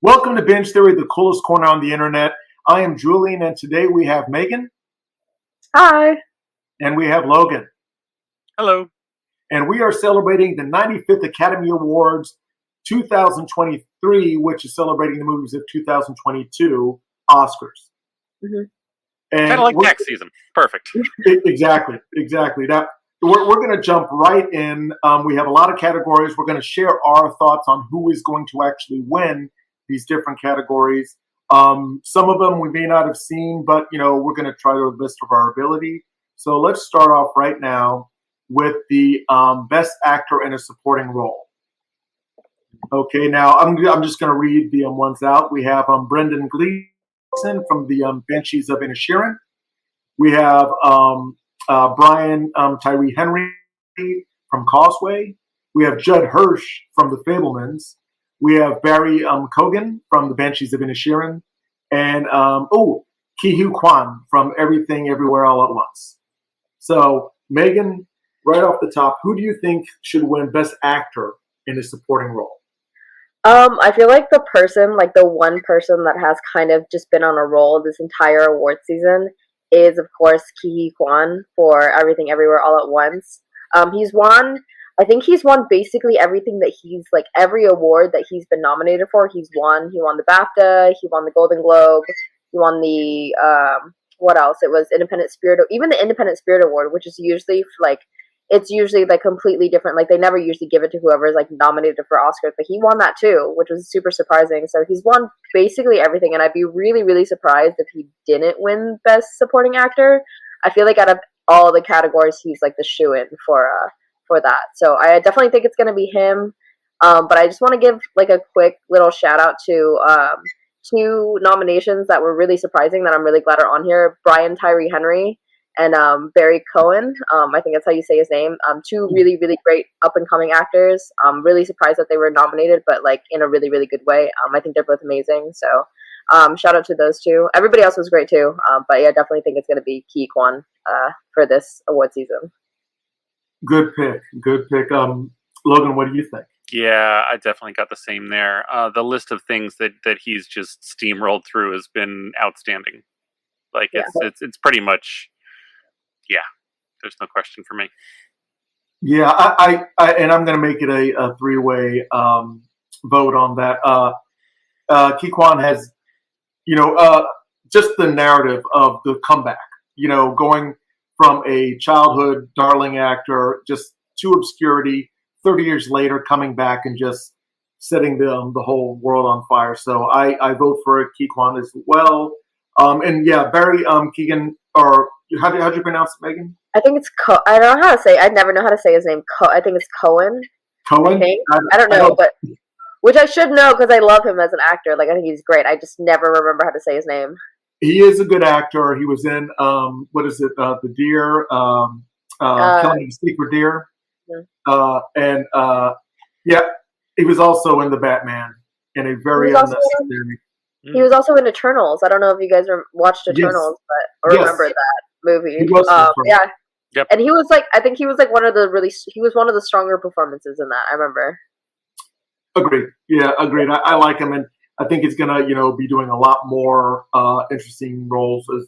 Welcome to Binge Theory, the coolest corner on the internet. I am Julian, and today we have Megan. Hi. And we have Logan. Hello. And we are celebrating the 95th Academy Awards 2023, which is celebrating the movies of 2022 Oscars. Mm-hmm. Kind of like tax season. Perfect. Exactly. Now, we're going to jump right in. We have a lot of categories. We're going to share our thoughts on who is going to actually win these different categories. Some of them we may not have seen, but we're going to try to the best of our ability. So let's start off right now with the Best Actor in a Supporting Role. Okay, now I'm just going to read the ones out. We have Brendan Gleeson from the Banshees of Inisherin. We have Brian Tyree Henry from Causeway. We have Judd Hirsch from The Fabelmans. We have Barry Kogan from The Banshees of Inisherin. And, Ki-Hu Kwan from Everything Everywhere All at Once. So, Megan, right off the top, who do you think should win Best Actor in a Supporting Role? I feel like the one person that has kind of just been on a roll this entire award season is, of course, Ki-Hu Kwan for Everything Everywhere All at Once. I think he's won basically everything that every award that he's been nominated for, he's won. He won the BAFTA, he won the Golden Globe, he won the, what else? It was Independent Spirit, even the Independent Spirit Award, which is usually, it's usually, completely different. They never usually give it to whoever is, nominated for Oscars, but he won that too, which was super surprising. So he's won basically everything, and I'd be really, really surprised if he didn't win Best Supporting Actor. I feel like out of all the categories, he's, the shoo-in for that. So I definitely think it's going to be him. But I just want to give a quick little shout out to two nominations that were really surprising that I'm really glad are on here. Brian Tyree Henry and Barry Cohen. I think that's how you say his name. Two really, really great up and coming actors. I'm really surprised that they were nominated, but in a really, really good way. I think they're both amazing. So shout out to those two. Everybody else was great too. But yeah, I definitely think it's going to be Ki Kwan for this award season. Good pick. Logan, what do you think? Yeah, I definitely got the same there. The list of things that he's just steamrolled through has been outstanding. It's pretty much, there's no question for me. Yeah, I and I'm going to make it a three-way vote on that. Ki Kwan has, just the narrative of the comeback, going from a childhood darling actor just to obscurity, 30 years later coming back and just setting the whole world on fire. So I vote for Ki Kwan as well. And yeah, Barry Keegan, or how'd you pronounce it, Megan? I think it's I don't know how to say. I never know how to say his name. I think it's Cohen. Cohen? I don't know, but which I should know because I love him as an actor. I think he's great. I just never remember how to say his name. He is a good actor. He was in what is it? The Deer, Killing the Secret Deer, yeah, he was also in the Batman in a very unnecessary. He was also in Eternals. I don't know if you guys watched Eternals, but remember that movie. He was yeah. Yep. And he was I think he was one of the stronger performances in that. I remember. Agreed. Yeah, agreed. I like him, and I think he's gonna, be doing a lot more interesting roles as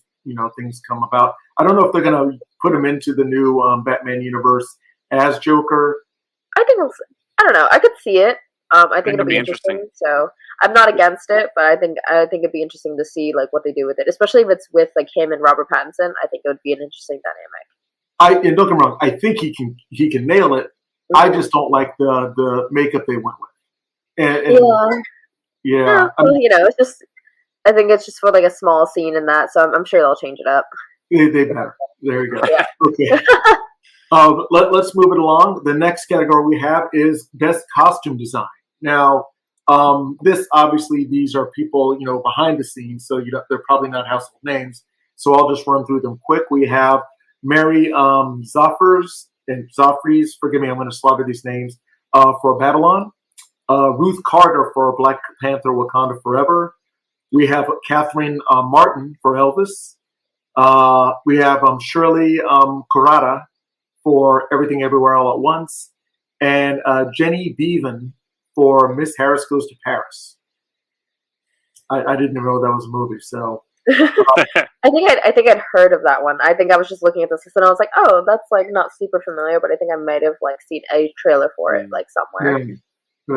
things come about. I don't know if they're gonna put him into the new Batman universe as Joker. I don't know. I could see it. I think it'll be interesting. So I'm not against it, but I think it'd be interesting to see what they do with it, especially if it's with him and Robert Pattinson. I think it would be an interesting dynamic. And don't get me wrong, I think he can nail it. Mm-hmm. I just don't like the makeup they went with. Yeah. It's just, I think it's just for a small scene in that, so I'm sure they'll change it up. They better. There you go. Yeah. Okay. Let's move it along. The next category we have is Best Costume Design. Now, This obviously these are people behind the scenes, so they're probably not household names. So I'll just run through them quick. We have Mary Zoffries. Forgive me, I'm going to slaughter these names. For Babylon, Ruth Carter for Black Panther: Wakanda Forever. We have Catherine Martin for Elvis. We have Shirley Kurata for Everything Everywhere All at Once, and Jenny Beavan for Miss Harris Goes to Paris. I didn't even know that was a movie, so. I think I'd heard of that one. I think I was just looking at this and I was like, oh, that's like not super familiar, but I think I might have like seen a trailer for it like somewhere. Yeah.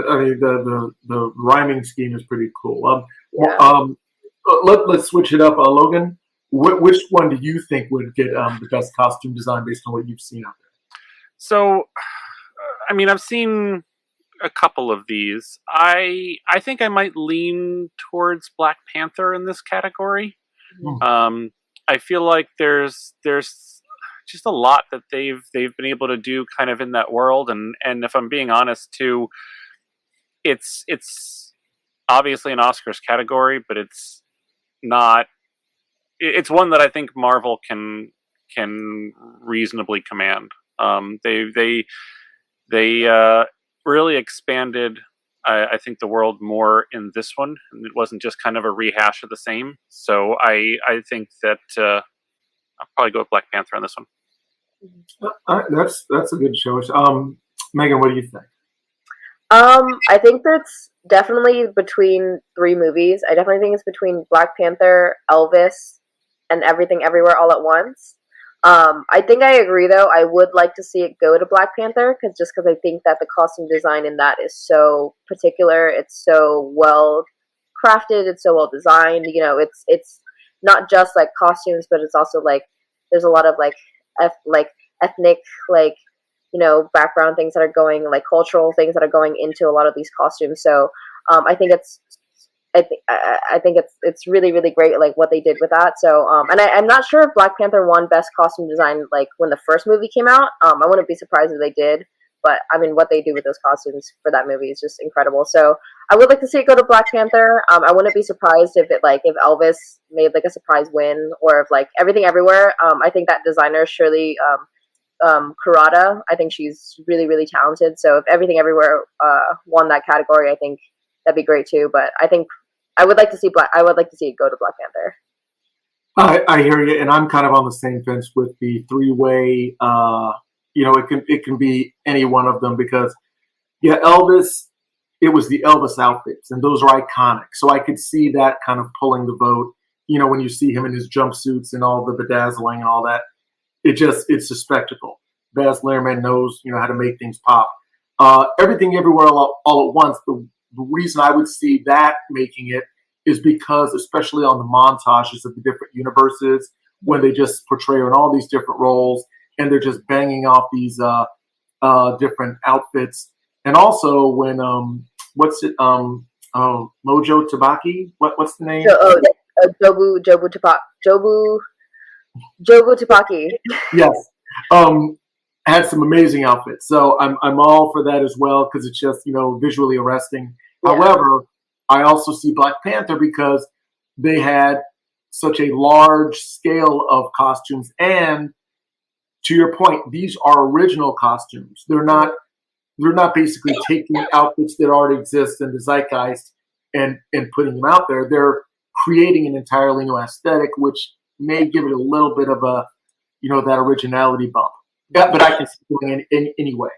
I mean, the rhyming scheme is pretty cool. Yeah. Let's switch it up, Logan. Which one do you think would get the best costume design based on what you've seen out there? So, I mean, I've seen a couple of these. I think I might lean towards Black Panther in this category. I feel like there's just a lot that they've been able to do kind of in that world, and if I'm being honest too, it's obviously an Oscars category, but it's not. It's one that I think Marvel can reasonably command. They really expanded, I think, the world more in this one, and it wasn't just kind of a rehash of the same. So I think that I'll probably go with Black Panther on this one. That's a good choice. Megan, what do you think? I think that's definitely between three movies. I definitely think it's between Black Panther, Elvis, and Everything Everywhere All at Once. I think I agree, though. I would like to see it go to Black Panther because I think that the costume design in that is so particular. It's so well crafted. It's so well designed. It's not just like costumes, but it's also like there's a lot of like ethnic background things that are going, like cultural things that are going into a lot of these costumes. So I think it's really, really great, like what they did with that. So and I'm not sure if Black Panther won Best Costume Design like when the first movie came out. I wouldn't be surprised if they did, but I mean what they do with those costumes for that movie is just incredible. So I would like to see it go to Black Panther. I wouldn't be surprised if Elvis made like a surprise win, or if like Everything Everywhere. I think that designer Shirley Kurata, I think she's really, really talented. So if Everything Everywhere won that category, I think that'd be great too. But I think I would like to see it go to Black Panther. I hear you, and I'm kind of on the same fence with the three-way. It can be any one of them because, Elvis. It was the Elvis outfits, and those are iconic. So I could see that kind of pulling the vote. When you see him in his jumpsuits and all the bedazzling and all that, it's a spectacle. Baz Luhrmann knows, how to make things pop. Everything Everywhere all at Once. The reason I would see that making it is because, especially on the montages of the different universes, when they just portray her in all these different roles, and they're just banging off these different outfits, and also when Mojo Tabaki, what's the name? Jobu Tupaki. Yes. Had some amazing outfits. So I'm all for that as well because it's just, visually arresting. Yeah. However, I also see Black Panther because they had such a large scale of costumes. And to your point, these are original costumes. They're not basically taking outfits that already exist in the zeitgeist and putting them out there. They're creating an entirely new aesthetic, which may give it a little bit of a, that originality bump. Yeah, but I can see it going in anyway.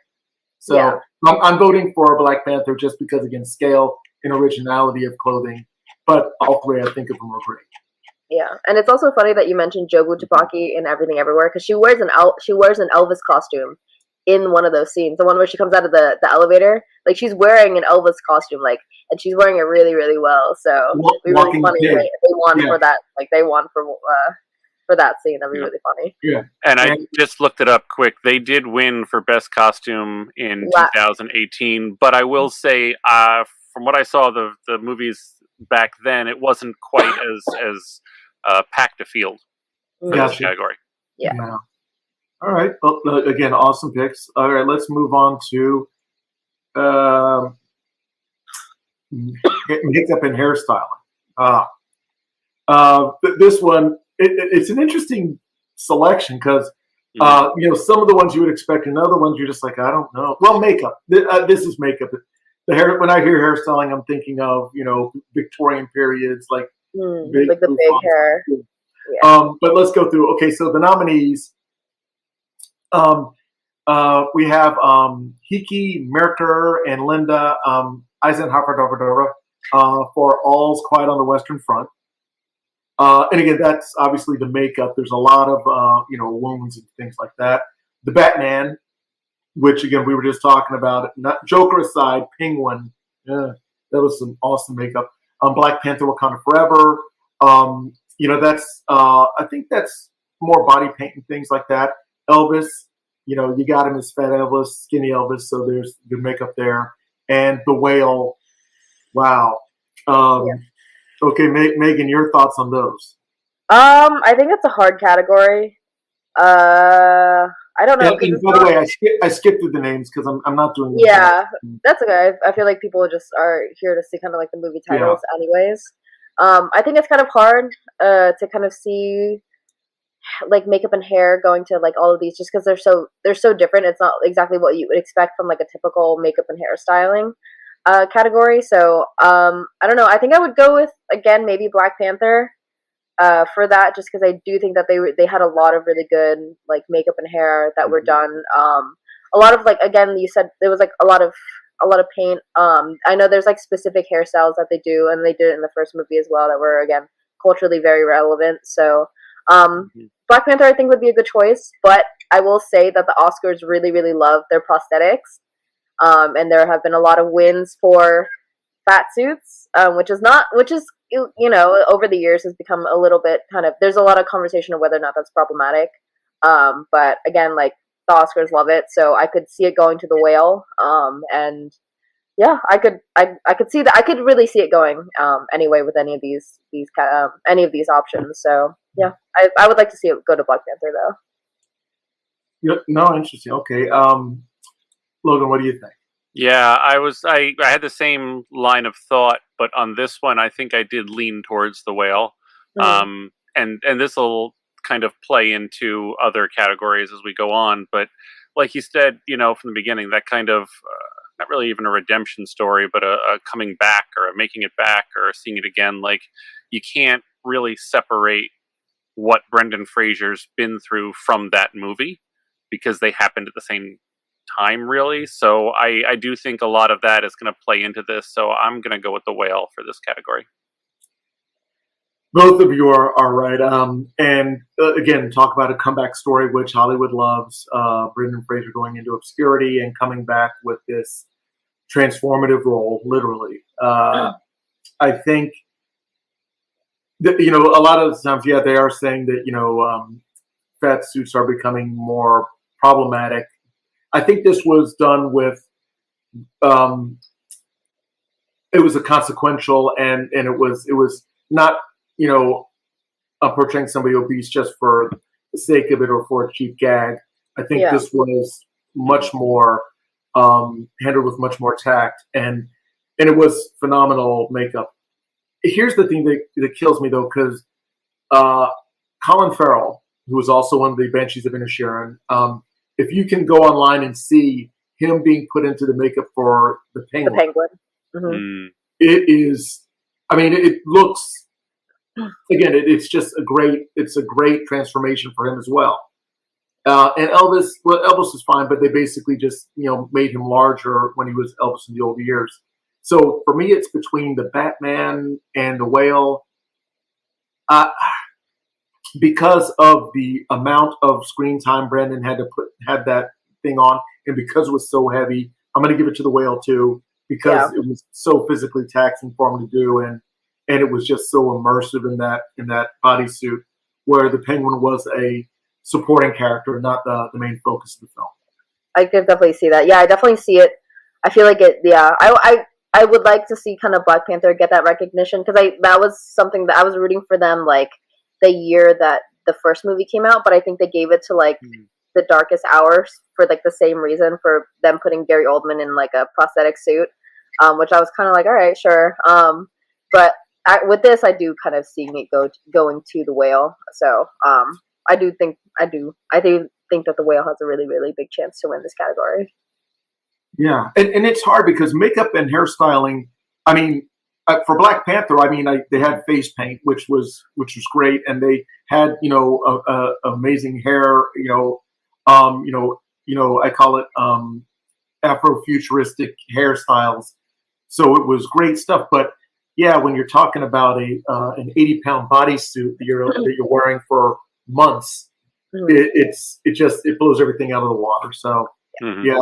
So yeah. I'm voting for Black Panther just because, again, scale and originality of clothing. But all three, I think of them are great. Yeah, and it's also funny that you mentioned Jobu Tupaki in Everything Everywhere because she wears an Elvis costume in one of those scenes. The one where she comes out of the elevator, like she's wearing an Elvis costume, and she's wearing it really, really well. So it'd be really funny if they won for that. Like they won for that scene. That'd be really funny. Yeah. And I just looked it up quick. They did win for Best Costume in 2018, but I will say, from what I saw the movies back then, it wasn't quite as packed a field for this category. Yeah. All right. Well, again, awesome picks. All right, let's move on to makeup and hairstyling. This one, it's an interesting selection because some of the ones you would expect, and other ones you're just like, I don't know. Well, makeup. This is makeup. The hair. When I hear hairstyling, I'm thinking of Victorian periods, like like the big hair. Yeah. But let's go through. Okay, so the nominees. We have Hiki, Merker, and Linda Eisenhower for All's Quiet on the Western Front. And again, that's obviously the makeup. There's a lot of wounds and things like that. The Batman, which again we were just talking about. Not Joker aside, Penguin. Yeah, that was some awesome makeup. Black Panther, Wakanda Forever. That's I think that's more body paint and things like that. Elvis. You got him as Fat Elvis, Skinny Elvis, so there's good makeup there. And The Whale, wow. Okay, Megan, your thoughts on those? I think it's a hard category. I don't know. And by the way, I skipped through the names because I'm not doing this. Yeah, that's okay. I feel like people just are here to see kind of like the movie titles anyways. I think it's kind of hard to kind of see like makeup and hair going to like all of these just because they're so different. It's not exactly what you would expect from like a typical makeup and hairstyling category. So I don't know. I think I would go with again maybe Black Panther for that, just because I do think that they had a lot of really good like makeup and hair that were done. A lot of like again you said there was like a lot of paint. I know there's like specific hairstyles that they do, and they did it in the first movie as well that were again culturally very relevant. So Black Panther I think would be a good choice, but I will say that the Oscars really, really love their prosthetics. And there have been a lot of wins for fat suits, which is over the years has become a little bit kind of, there's a lot of conversation of whether or not that's problematic. But again, like the Oscars love it, so I could see it going to The Whale. And yeah, I could see that. I could really see it going anyway with any of these options. So yeah, I would like to see it go to Black Panther though. No, interesting. Okay, Logan, what do you think? Yeah, I had the same line of thought, but on this one, I think I did lean towards The Whale. And this will kind of play into other categories as we go on. But like you said, from the beginning, that kind of not really even a redemption story, but a coming back or a making it back or seeing it again. Like you can't really separate what Brendan Fraser's been through from that movie because they happened at the same time, really. So I do think a lot of that is going to play into this. So I'm going to go with The Whale for this category. Both of you are right. And again, talk about a comeback story, which Hollywood loves. Brendan Fraser going into obscurity and coming back with this transformative role, literally. I think that, a lot of the times, they are saying that, fat suits are becoming more problematic. I think this was done with, it was a consequential and it was not, portraying somebody obese just for the sake of it or for a cheap gag. I think this was much more handled with much more tact, and it was phenomenal makeup. Here's the thing that kills me though, because Colin Farrell, who was also one of the Banshees of Inisherin, if you can go online and see him being put into the makeup for the Penguin. It is, it looks, again, it's just a great transformation for him as well. And Elvis was fine, but they basically just, made him larger when he was Elvis in the old years. So for me, it's between the Batman and the Whale. Because of the amount of screen time Brandon had that thing on, and because it was so heavy, I'm going to give it to the Whale too, because it was so physically taxing for him to do, and it was just so immersive in that bodysuit, where the Penguin was a supporting character, not the main focus of the film. I could definitely see that. Yeah, I definitely see it. I feel like it. Yeah, I would like to see kind of Black Panther get that recognition, because that was something that I was rooting for them like the year that the first movie came out, but I think they gave it to like The Darkest Hours for like the same reason, for them putting Gary Oldman in like a prosthetic suit. which I was kind of like, all right, sure. But with this, I do kind of see it going to the whale. So I do think that the whale has a really, really big chance to win this category. Yeah, and it's hard because makeup and hairstyling. I mean, for Black Panther, I mean, they had face paint, which was great, and they had amazing hair. I call it Afrofuturistic hairstyles. So it was great stuff. But yeah, when you're talking about an 80-pound bodysuit that you're wearing for months, it blows everything out of the water. So yeah.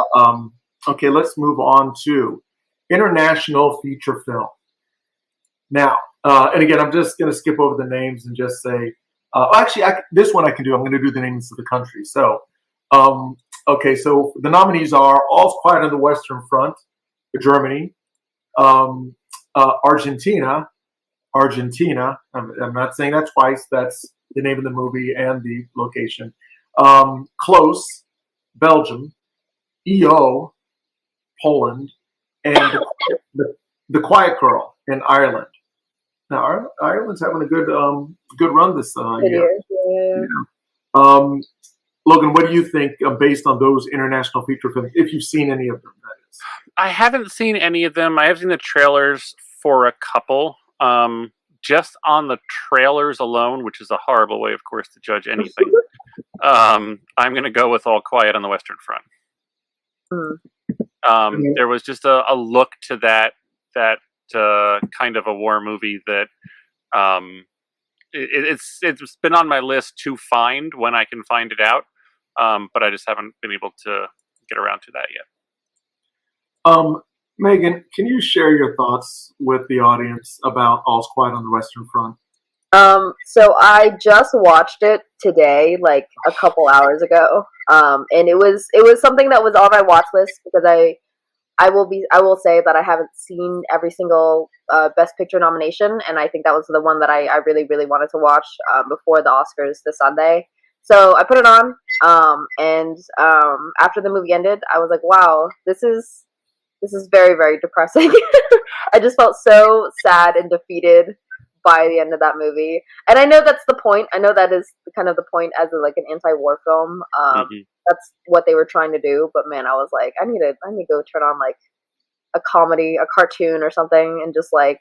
Okay, let's move on to international feature film. Now, and again, I'm just going to skip over the names and just say, this one I can do. I'm going to do the names of the countries. So, okay, so the nominees are All's Quiet on the Western Front, Germany, Argentina. I'm not saying that twice. That's the name of the movie and the location. Close, Belgium. EO, Poland, and the Quiet Girl in Ireland. Now, Ireland's having a good run this year. Yeah. Logan, what do you think based on those international feature films? If you've seen any of them, that is. I haven't seen any of them. I have seen the trailers for a couple. Just on the trailers alone, which is a horrible way, of course, to judge anything. I'm going to go with All Quiet on the Western Front. There was just a look to that kind of a war movie that it's been on my list to find when I can find it out, but I just haven't been able to get around to that yet. Megan, can you share your thoughts with the audience about All's Quiet on the Western Front? So I just watched it today, like a couple hours ago. And it was something that was on my watch list because I will say that I haven't seen every single Best Picture nomination, and I think that was the one that I really, really wanted to watch before the Oscars this Sunday. So I put it on, and after the movie ended, I was like, wow, this is very, very depressing. I just felt so sad and defeated by the end of that movie. And I know that's the point. I know that is kind of the point as like an anti-war film. That's what they were trying to do. But man, I was like, I need to go turn on like a comedy, a cartoon or something and just like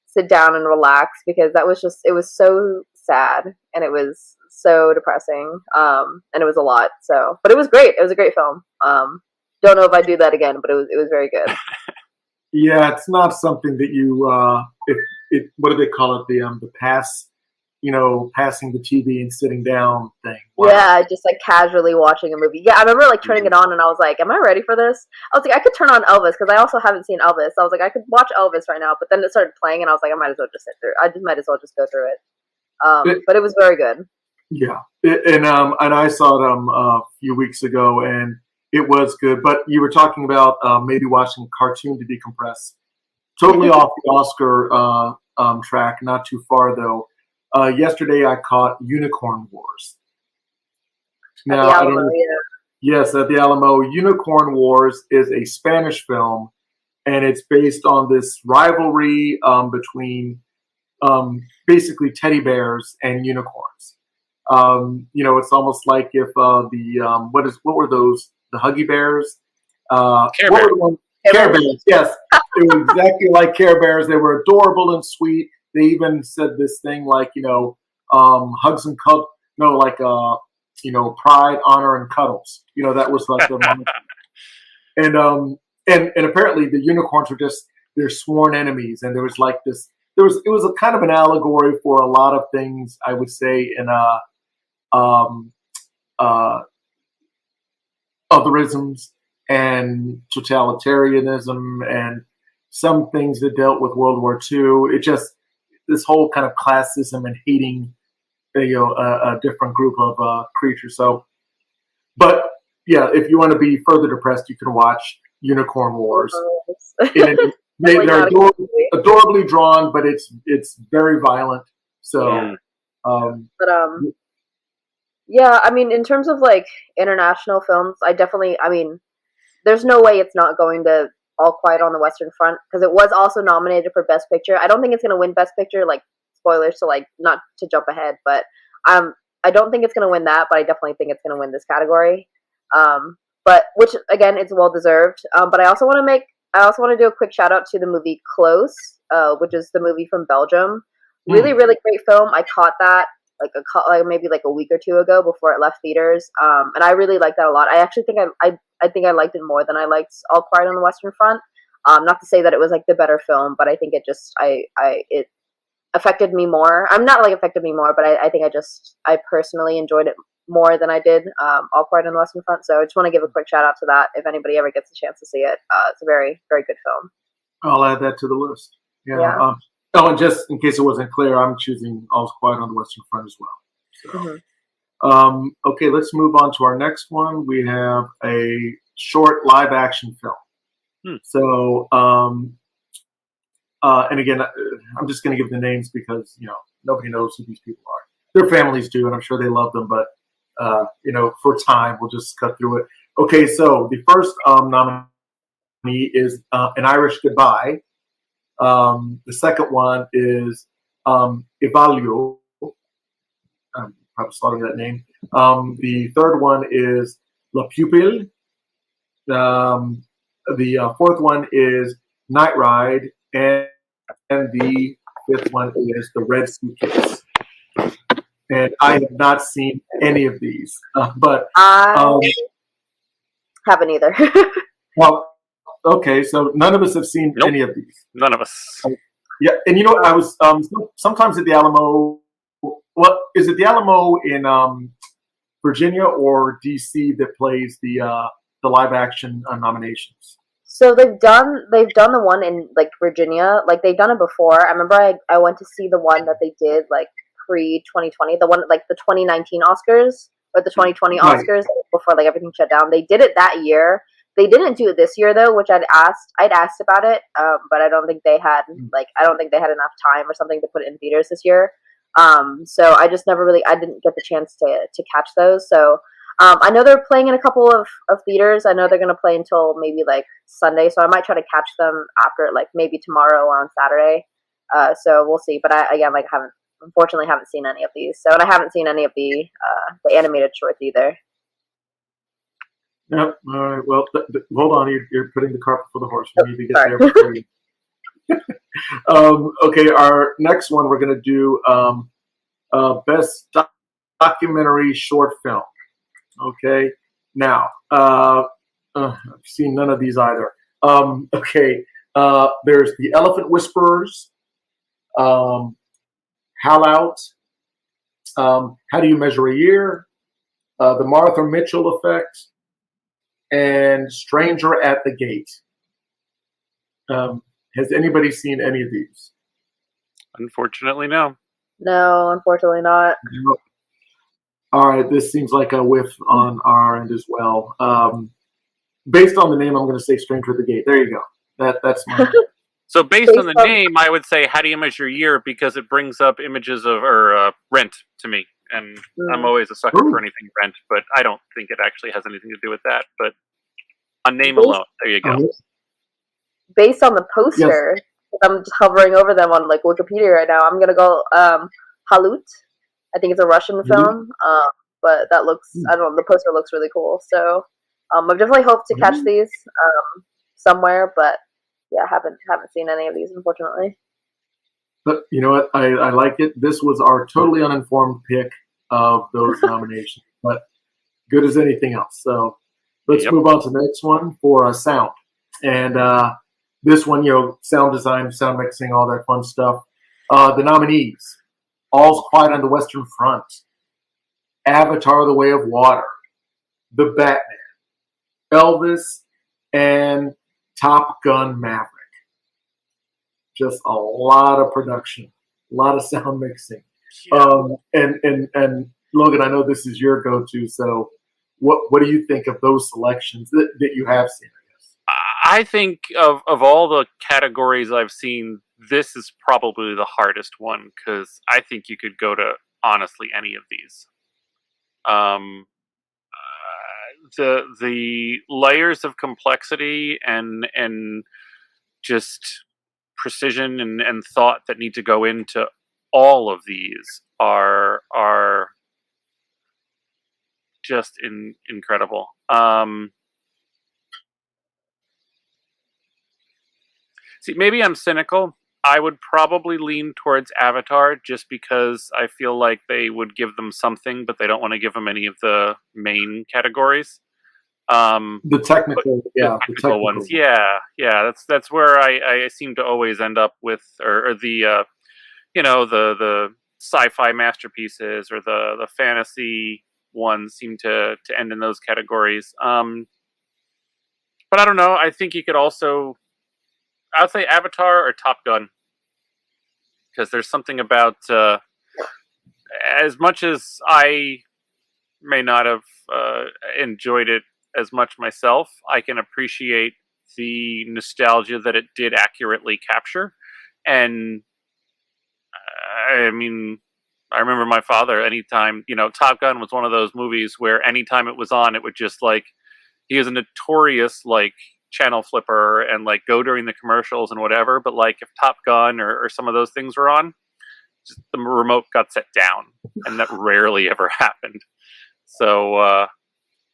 sit down and relax because it was so sad and it was so depressing. And it was a lot. So, but it was great. It was a great film. Don't know if I'd do that again, but it was very good. Yeah, it's not something that you what do they call it? The passing the TV and sitting down thing. Wow. Yeah, just like casually watching a movie. Yeah, I remember like turning it on and I was like, am I ready for this? I was like, I could turn on Elvis because I also haven't seen Elvis. I was like, I could watch Elvis right now, but then it started playing and I was like, I might as well just go through it. But it was very good. Yeah, and I saw it a few weeks ago and it was good. But you were talking about maybe watching a cartoon to decompress. Totally off the Oscar track, not too far though. Yesterday I caught Unicorn Wars. Now, at the Alamo, yes, at the Alamo. Unicorn Wars is a Spanish film, and it's based on this rivalry between basically teddy bears and unicorns. It's almost like if what were those? The Huggy Bears? Care Bears, yes. It was exactly like Care Bears. They were adorable and sweet. They even said this thing like, hugs and cuddles, pride, honor, and cuddles. That was like the moment. And apparently the unicorns were just their sworn enemies. And there was like this, it was a kind of an allegory for a lot of things, I would say, in otherisms and totalitarianism and some things that dealt with World War II. It just, this whole kind of classism and hating, a different group of creatures. So, but yeah, if you want to be further depressed, you can watch Unicorn Wars. They're adorably drawn, but it's very violent. So, yeah, I mean, in terms of like international films, there's no way it's not going to All Quiet on the Western Front, because it was also nominated for Best Picture. I don't think it's going to win Best Picture, like, spoilers, so, like, not to jump ahead, but I don't think it's going to win that, but I definitely think it's going to win this category. But, which, again, it's well-deserved. But I also want to do a quick shout-out to the movie Close, which is the movie from Belgium. Really, really great film. I caught that maybe like a week or two ago before it left theaters, and I really liked that a lot. I actually think I think I liked it more than I liked All Quiet on the Western Front. Not to say that it was like the better film, but I think it just it affected me more. I'm not like affected me more, but I think I personally enjoyed it more than I did All Quiet on the Western Front. So I just want to give a quick shout out to that if anybody ever gets a chance to see it. It's a very, very good film. I'll add that to the list. Yeah. Oh, and just in case it wasn't clear, I'm choosing All Quiet on the Western Front as well. So, okay, let's move on to our next one. We have a short live action film. So, and again, I'm just going to give the names because, nobody knows who these people are. Their families do, and I'm sure they love them, but, for time, we'll just cut through it. Okay, so the first nominee is An Irish Goodbye. The second one is Evalio. I'm probably slaughtering that name. The third one is La Pupille. The fourth one is Night Ride, and the fifth one is The Red Suitcase. And I have not seen any of these, but I haven't either. Well, okay, so none of us have seen any of these. None of us. Yeah, and I was sometimes at the Alamo. Well, is it the Alamo in Virginia or DC that plays the live action nominations? So they've done the one in like Virginia, like they've done it before. I remember I went to see the one that they did like pre 2020, the one like the 2019 Oscars or the 2020 Oscars before like everything shut down. They did it that year. They didn't do it this year though, which I'd asked about it, but I don't think they had enough time or something to put it in theaters this year. So I just I didn't get the chance to catch those. So I know they're playing in a couple of theaters. I know they're gonna play until maybe like Sunday, so I might try to catch them after like maybe tomorrow or on Saturday. So we'll see. But I unfortunately haven't seen any of these. So, and I haven't seen any of the animated shorts either. Yep. All right. Well, hold on. You're putting the cart before the horse. We need to get there before you. Okay. Our next one, we're going to do best documentary short film. Okay. Now, I've seen none of these either. Okay. There's The Elephant Whisperers, Howl Out, How Do You Measure a Year, The Martha Mitchell Effect, and Stranger at the Gate. Has anybody seen any of these? Unfortunately, no. No, unfortunately not. All right, this seems like a whiff on our end as well. Based on the name, I'm going to say Stranger at the Gate. There you go. That's my. So based on the name, I would say How Do You Measure a Year because it brings up images of Rent to me. And I'm always a sucker for anything Rent, but I don't think it actually has anything to do with that. But on name alone, there you go. Based on the poster, I'm just hovering over them on like Wikipedia right now. I'm gonna go Halut. I think it's a Russian film, but that looks I don't know. The poster looks really cool. So I definitely hope to catch these somewhere, but yeah, haven't seen any of these unfortunately. But you know what? I like it. This was our totally uninformed pick of those nominations, but good as anything else. So let's move on to the next one for sound. And this one, sound design, sound mixing, all that fun stuff. The nominees: All's Quiet on the Western Front, Avatar: The Way of Water, The Batman, Elvis, and Top Gun: Maverick. Just a lot of production, a lot of sound mixing. And Logan, I know this is your go-to. So, what do you think of those selections that you have seen? I think of all the categories I've seen, this is probably the hardest one because I think you could go to honestly any of these. the layers of complexity and just precision and thought that need to go into all of these are just incredible. See, maybe I'm cynical. I would probably lean towards Avatar just because I feel like they would give them something, but they don't want to give them any of the main categories. The technical, the technical ones, yeah. That's where I seem to always end up with, or the the sci-fi masterpieces or the fantasy ones seem to end in those categories. But I don't know. I think you could also, I'd say Avatar or Top Gun, because there's something about as much as I may not have enjoyed it as much myself, I can appreciate the nostalgia that it did accurately capture. And I mean, I remember my father, anytime, Top Gun was one of those movies where anytime it was on, it would just he was a notorious channel flipper and go during the commercials and whatever. But if Top Gun or some of those things were on, just the remote got set down, and that rarely ever happened. So,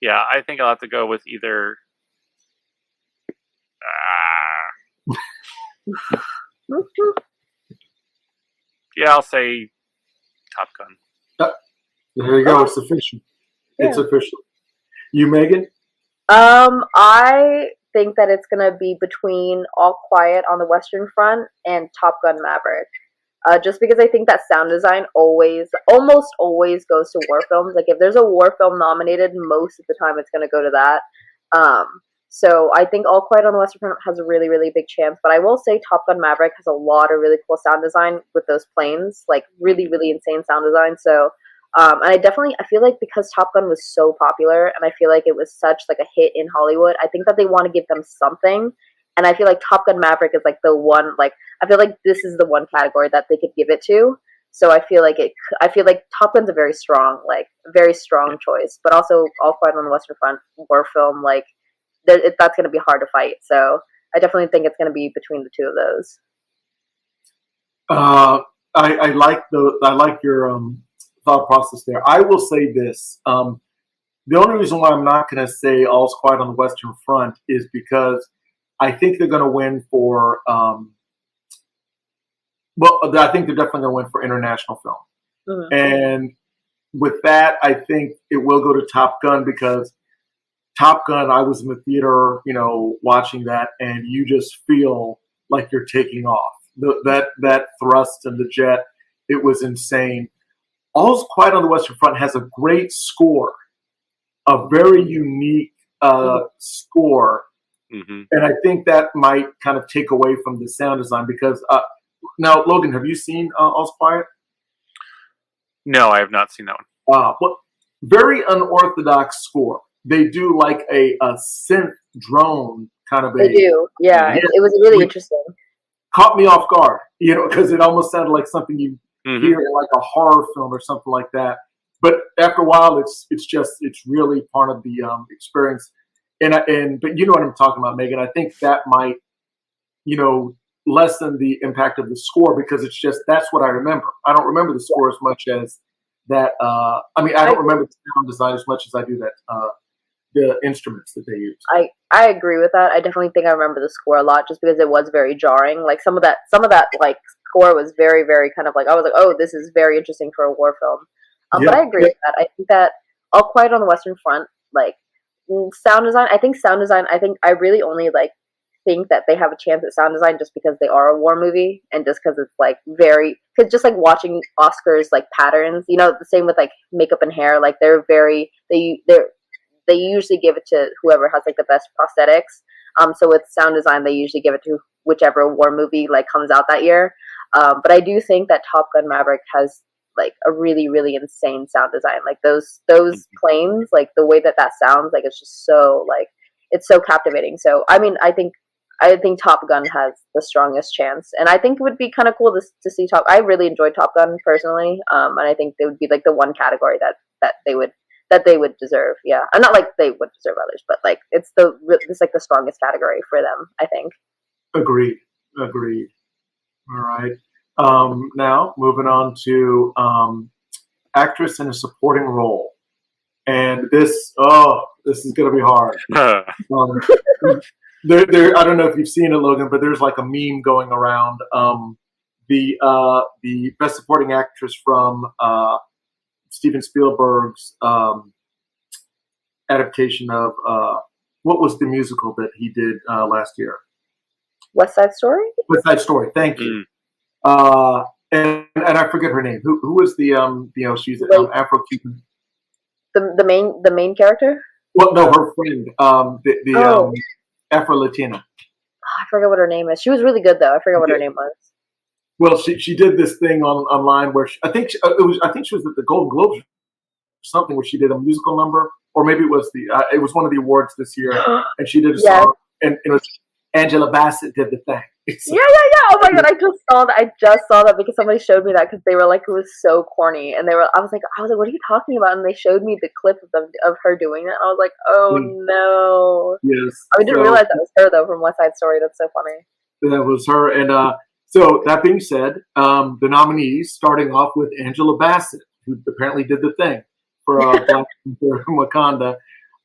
yeah, I think I'll have to go with either. Yeah, I'll say Top Gun. There you go. It's official. Yeah. It's official. You, Megan? I think that it's gonna be between All Quiet on the Western Front and Top Gun Maverick. Just because I think that sound design almost always goes to war films. If there's a war film nominated, most of the time it's going to go to that. So I think All Quiet on the Western Front has a really, really big chance. But I will say Top Gun Maverick has a lot of really cool sound design with those planes, really, really insane sound design. So, and I feel like because Top Gun was so popular and I feel like it was such a hit in Hollywood, I think that they want to give them something. And I feel like Top Gun Maverick is the one, I feel like this is the one category that they could give it to. So I feel like Top Gun's a very strong choice. But also All Quiet on the Western Front, war film, that's going to be hard to fight. So I definitely think it's going to be between the two of those. I like your thought process there. I will say this. The only reason why I'm not going to say All's Quiet on the Western Front is because I think they're going to win for, I think they're definitely going to win for international film. Mm-hmm. And with that, I think it will go to Top Gun because Top Gun, I was in the theater, watching that, and you just feel like you're taking off. That thrust and the jet, it was insane. All's Quiet on the Western Front has a great score, a very unique score. Mm-hmm. And I think that might kind of take away from the sound design because now, Logan, have you seen All's Quiet? No, I have not seen that one. Well, very unorthodox score. They do a synth drone kind of. They do, yeah. It was really interesting. Caught me off guard, because it almost sounded like something you mm-hmm. hear in a horror film or something like that. But after a while, it's really part of the experience. But you know what I'm talking about, Megan. I think that might, lessen the impact of the score because it's just that's what I remember. I don't remember the score as much as that. I don't remember the sound design as much as I do that the instruments that they use. I agree with that. I definitely think I remember the score a lot just because it was very jarring. Some of that score was very, very kind of I was oh, this is very interesting for a war film. But I agree with that. I think that All Quiet on the Western Front, sound design. I really only think that they have a chance at sound design just because they are a war movie and just because it's because just watching Oscars patterns, the same with makeup and hair. They usually give it to whoever has the best prosthetics. So with sound design, they usually give it to whichever war movie comes out that year. But I do think that Top Gun Maverick has a really, really insane sound design. Those planes, the way that sounds, it's just so it's so captivating. So I think Top Gun has the strongest chance, and I think it would be kind of cool to see I really enjoyed Top Gun personally, and I think they would be the one category that they would that they would deserve. Yeah, I'm not like they would deserve others, but like it's like the strongest category for them, I think. Agreed. Agreed. All right. Now moving on to actress in a supporting role, and this is going to be hard. There. I don't know if you've seen it, Logan, but there's like a meme going around. The best supporting actress from Steven Spielberg's adaptation of what was the musical that he did last year? West Side Story. West Side Story. Thank you. And I forget her name. Who was the she's Afro-Cuban. The main character. Well, no, her friend. Afro-Latina. I forget what her name is. She was really good though. I forget what her name was. Well, she did this thing online where I think she was at the Golden Globes or something where she did a musical number, or maybe it was it was one of the awards this year, and she did a song, and it was Angela Bassett did the thing. So, yeah. Oh my god, I just saw that because somebody showed me that because they were like, it was so corny, and I was like, what are you talking about? And they showed me the clip of her doing it, and I was like, oh no. Yes. I didn't realize that was her though from West Side Story. That's so funny. That was her, and so that being said, the nominees starting off with Angela Bassett, who apparently did the thing for Black Panther Wakanda.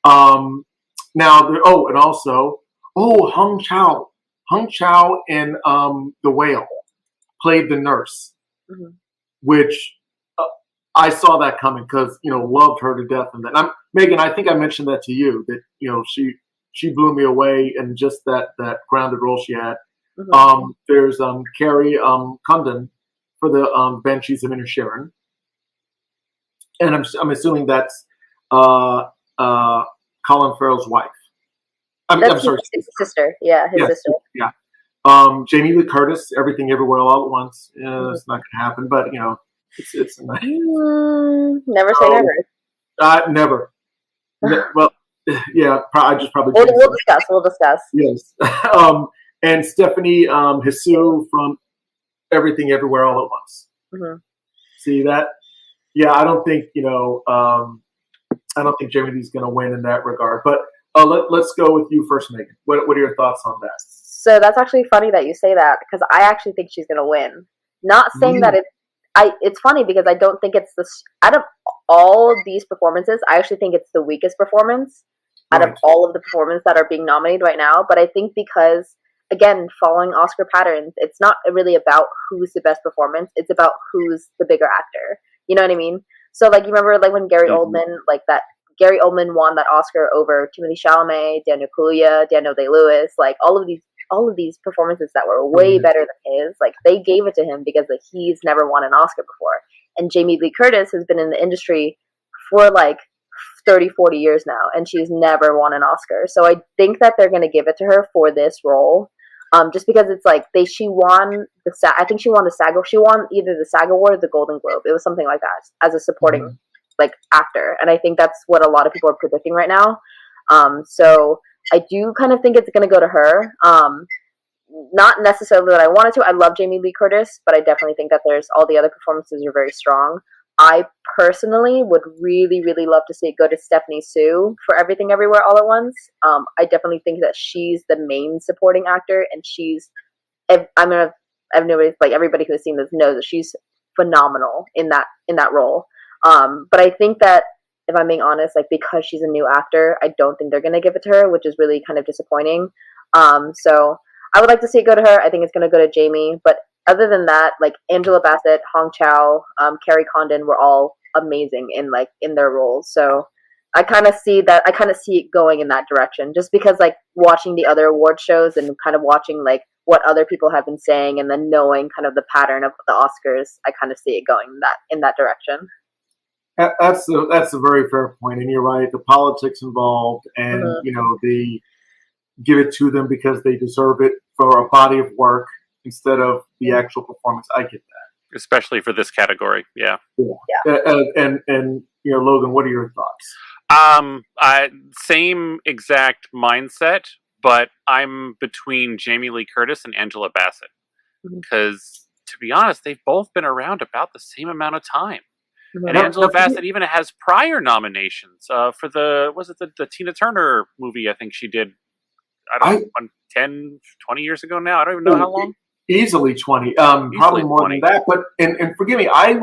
Now, and also Hung Chau. Hung Chau in The Whale played the nurse, which I saw that coming because loved her to death. And that Megan, I think I mentioned that to you that she blew me away in just that grounded role she had. There's Carrie Condon for the Banshees of Inisherin, and I'm assuming that's Colin Farrell's wife. I'm sorry, his sister. Yeah, his sister. Yeah. Jamie Lee Curtis, Everything Everywhere All at Once. It's not going to happen, but it's never say never. Never. Well, yeah. I just probably. We'll discuss. Yes. And Stephanie Hsu from Everything Everywhere All at Once. See that? Yeah, I don't think I don't think Jamie Lee's going to win in that regard, but. Let's go with you first, Megan. What are your thoughts on that? So that's actually funny that you say that because I actually think she's going to win. Not saying that it's funny because I don't think it's out of all of these performances, I actually think it's the weakest performance out of all of the performances that are being nominated right now. But I think because, again, following Oscar patterns, it's not really about who's the best performance. It's about who's the bigger actor. You know what I mean? So, like, you remember, like, when Gary Oldman, Gary Oldman won that Oscar over Timothée Chalamet, Daniel Kaluuya, Daniel Day-Lewis, like all of these performances that were way better than his, like they gave it to him because he's never won an Oscar before. And Jamie Lee Curtis has been in the industry for like 30, 40 years now, and she's never won an Oscar. So I think that they're going to give it to her for this role, just because it's like she won I think she won the SAG. She won either the SAG Award or the Golden Globe. It was something like that as a supporting. Actor, and I think that's what a lot of people are predicting right now. So I do kind of think it's going to go to her. Not necessarily that I wanted to. I love Jamie Lee Curtis, but I definitely think that there's all the other performances are very strong. I personally would really, really love to see it go to Stephanie Hsu for Everything Everywhere All at Once. I definitely think that she's the main supporting actor, and everybody who's seen this knows that she's phenomenal in that role. But I think that if I'm being honest, because she's a new actor, I don't think they're going to give it to her, which is really kind of disappointing. So I would like to see it go to her. I think it's going to go to Jamie. But other than that, Angela Bassett, Hong Chau, Carrie Condon were all amazing in their roles. So I kind of see it going in that direction, just because watching the other award shows and kind of watching what other people have been saying, and then knowing kind of the pattern of the Oscars, I kind of see it going in that direction. That's a very fair point, and you're right. The politics involved, and they give it to them because they deserve it for a body of work instead of the actual performance. I get that, especially for this category. Yeah. And Logan, what are your thoughts? Same exact mindset, but I'm between Jamie Lee Curtis and Angela Bassett because, to be honest, they've both been around about the same amount of time. And Angela Bassett even has prior nominations for the Tina Turner movie. I think she did. I don't know, 10, 20 years ago now. I don't even know how long. Easily 20. Probably more 20. than that. But and forgive me, I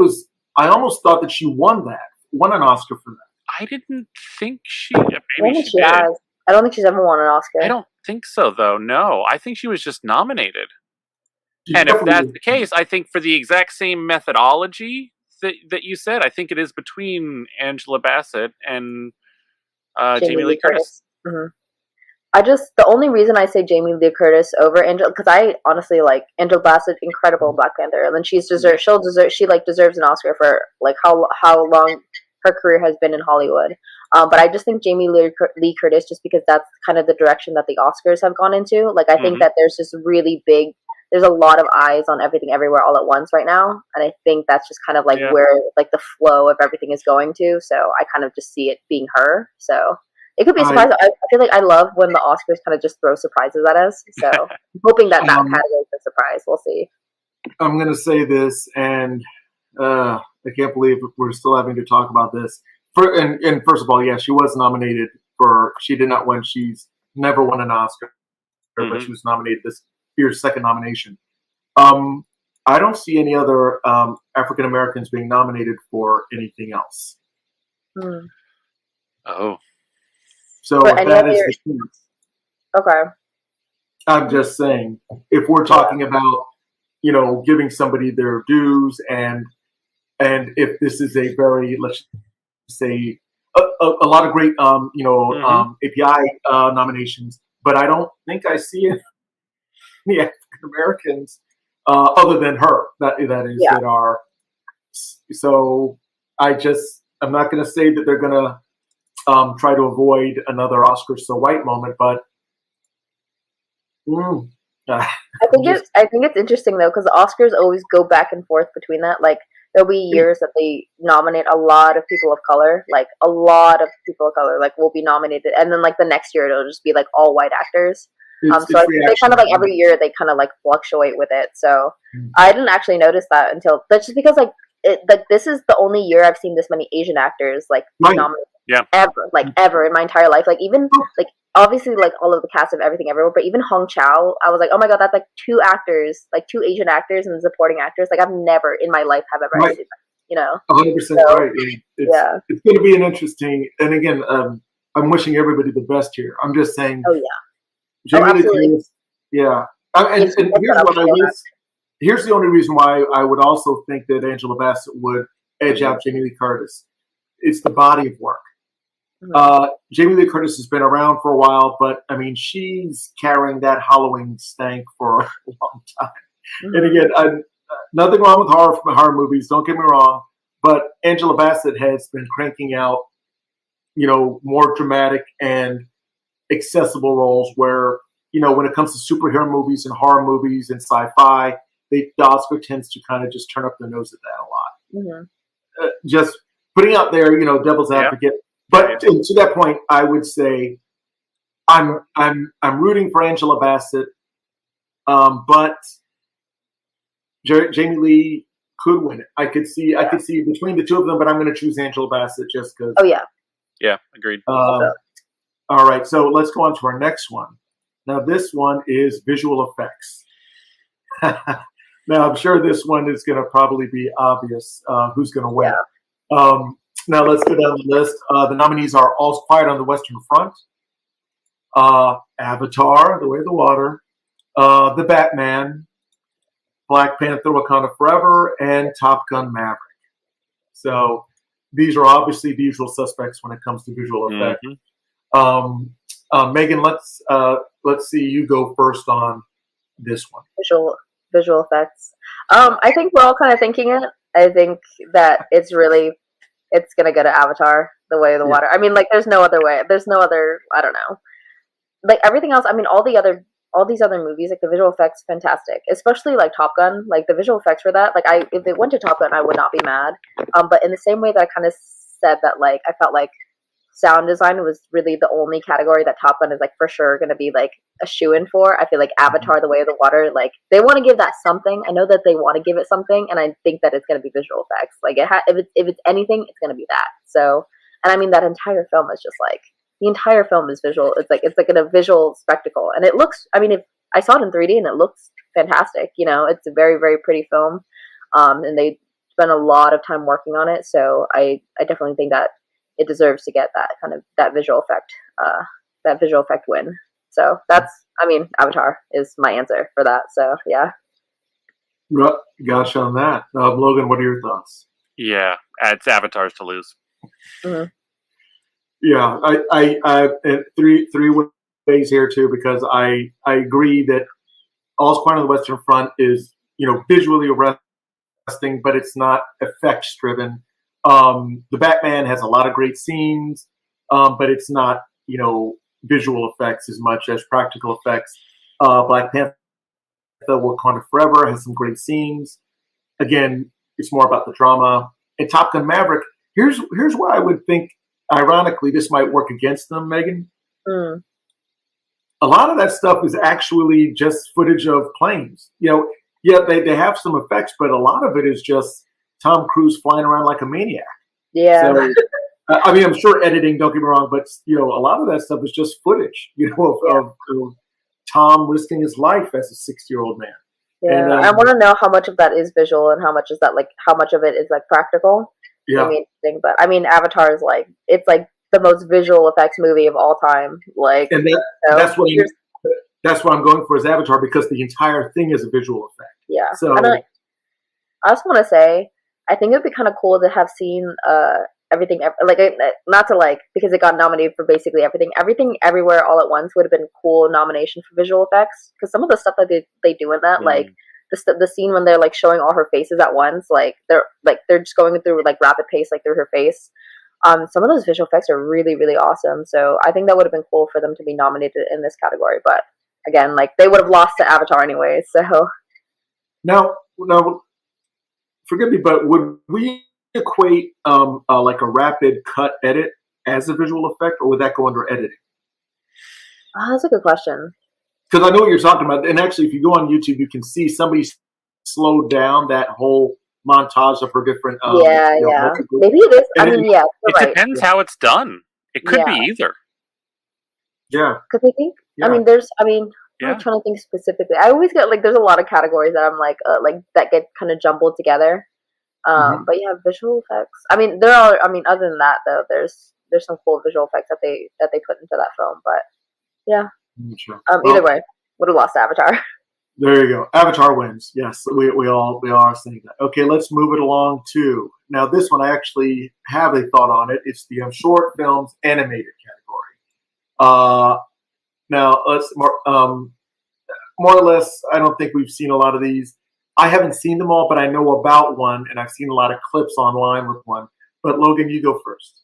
almost thought that she won an Oscar for that. I didn't think she. Maybe she did. Has. I don't think she's ever won an Oscar. I don't think so, though. No, I think she was just nominated. And if that's the case, I think for the exact same methodology that you said, I think it is between Angela Bassett and Jamie Lee Curtis. Mm-hmm. The only reason I say Jamie Lee Curtis over Angela, because I honestly like Angela Bassett, incredible Black Panther, and then she deserves an Oscar for like how long her career has been in Hollywood. But I just think Jamie Lee Curtis, just because that's kind of the direction that the Oscars have gone into. Like I think that there's just there's a lot of eyes on Everything Everywhere All at Once right now, and I think that's just kind of like where like the flow of everything is going to. So I kind of just see it being her. So. It could be surprising. I feel like I love when the Oscars kind of just throw surprises at us. So I'm hoping that category is a surprise. We'll see. I'm going to say this, and I can't believe we're still having to talk about this. And first of all, yeah, she was nominated she did not win. She's never won an Oscar, but she was nominated this year's second nomination. I don't see any other African Americans being nominated for anything else. Oh. So that is the case. Okay. I'm just saying, if we're talking about, giving somebody their dues, and if this is a very, let's say, a lot of great, API nominations, but I don't think I see any African Americans other than her that are. So I'm not going to say that they're going to. Try to avoid another Oscar so white moment, but I think it's interesting though, because the Oscars always go back and forth between that. Like there'll be years that they nominate a lot of people of color, like a lot of people of color, like will be nominated, and then like the next year it'll just be like all white actors. So I think they kind of like every year they kind of like fluctuate with it. So I didn't actually notice that until that's just because like this is the only year I've seen this many Asian actors like nominated. Yeah. Ever in my entire life. Like even like obviously like all of the cast of Everything Everywhere, but even Hong Chow, I was like, oh my god, that's like two Asian actors and supporting actors. Like I've never in my life have ever seen that. 100% right. It's going to be an interesting. And again, I'm wishing everybody the best here. I'm just saying. Oh yeah. Jamie yeah. And here's the only reason why I would also think that Angela Bassett would edge out Jamie Lee Curtis. It's the body of work. Jamie Lee Curtis has been around for a while, but I mean, she's carrying that Halloween stank for a long time. And again, nothing wrong with horror movies. Don't get me wrong, but Angela Bassett has been cranking out, more dramatic and accessible roles. Where when it comes to superhero movies and horror movies and sci-fi, the Oscar tends to kind of just turn up their nose at that a lot. Just putting out there, devil's advocate. But to that point, I would say I'm rooting for Angela Bassett, but Jamie Lee could win it. I could see between the two of them, but I'm going to choose Angela Bassett just because. Oh yeah. Yeah, agreed. All right, so let's go on to our next one. Now this one is visual effects. Now I'm sure this one is going to probably be obvious who's going to win. Yeah. Now let's go down the list. The nominees are All's Quiet on the Western Front, Avatar: The Way of the Water, The Batman, Black Panther: Wakanda Forever, and Top Gun: Maverick. So these are obviously the usual suspects when it comes to visual effects. Megan, let's see you go first on this one. Visual effects. I think we're all kind of thinking it. I think that it's gonna go to Avatar: The Way of the Water. I mean, like, there's no other way. There's no other. I don't know. Like everything else. I mean, all these other movies, like the visual effects, fantastic. Especially like Top Gun. Like the visual effects for that. Like if it went to Top Gun, I would not be mad. But in the same way that I kind of said that, like I felt like sound design was really the only category that Top Gun is like for sure going to be like a shoe-in for. I feel like Avatar: The Way of the Water, like they want to give that something. I know that they want to give it something, and I think that it's going to be visual effects. Like if it's anything, it's going to be that. So, and I mean that entire film is just like the entire film is visual. It's like a visual spectacle, and it looks. I mean, if I saw it in 3D and it looks fantastic. You know, it's a very very pretty film, and they spent a lot of time working on it. So I definitely think that it deserves to get that visual effect win. So that's, I mean, Avatar is my answer for that. So yeah. Gosh, on that, Logan, what are your thoughts? Yeah, it's Avatars to lose. Mm-hmm. Yeah, I three ways here too, because I agree that All's Quiet on the Western Front is, you know, visually arresting, but it's not effects driven. The Batman has a lot of great scenes, but it's not, you know, visual effects as much as practical effects. Black Panther, Wakanda Forever has some great scenes. Again, it's more about the drama. And Top Gun Maverick, here's where I would think, ironically, this might work against them, Megan. Mm. A lot of that stuff is actually just footage of planes. You know, yeah, they have some effects, but a lot of it is just Tom Cruise flying around like a maniac. Yeah. So, I mean, I'm sure editing, don't get me wrong, but, you know, a lot of that stuff is just footage, you know, of Tom risking his life as a 60-year-old man. Yeah, and, I want to know how much of that is visual and how much is that, like, how much of it is, like, practical. Yeah. I mean, but, I mean, Avatar is, like, it's, like, the most visual effects movie of all time. Like, and that's what I'm going for is Avatar, because the entire thing is a visual effect. Yeah. So and I also want to say, I think it would be kind of cool to have seen everything, like, not to, like, because it got nominated for basically everything everywhere all at once would have been a cool nomination for visual effects, because some of the stuff that they do in that, like the scene when they're like showing all her faces at once, like they're just going through like rapid pace, like through her face. Some of those visual effects are really really awesome, so I think that would have been cool for them to be nominated in this category. But again, like, they would have lost to Avatar anyway. So now forgive me, but would we equate like a rapid cut edit as a visual effect, or would that go under editing? that's a good question. Because I know what you're talking about, and actually, if you go on YouTube, you can see somebody slowed down that whole montage of her different. Yeah. Maybe it is. I mean, yeah. It depends how it's done. It could be either. Yeah. Because I think. Yeah. I'm trying to think specifically. I always get, like, there's a lot of categories that I'm like that get kind of jumbled together. But yeah, visual effects. I mean, there are. I mean, other than that, though, there's some cool visual effects that they put into that film. But yeah. Sure. Either way, would have lost Avatar. There you go. Avatar wins. Yes, we all are saying that. Okay, let's move it along to now. This one I actually have a thought on it. It's the short films animated category. Now let's more or less. I don't think we've seen a lot of these. I haven't seen them all, but I know about one, and I've seen a lot of clips online with one. But Logan, you go first.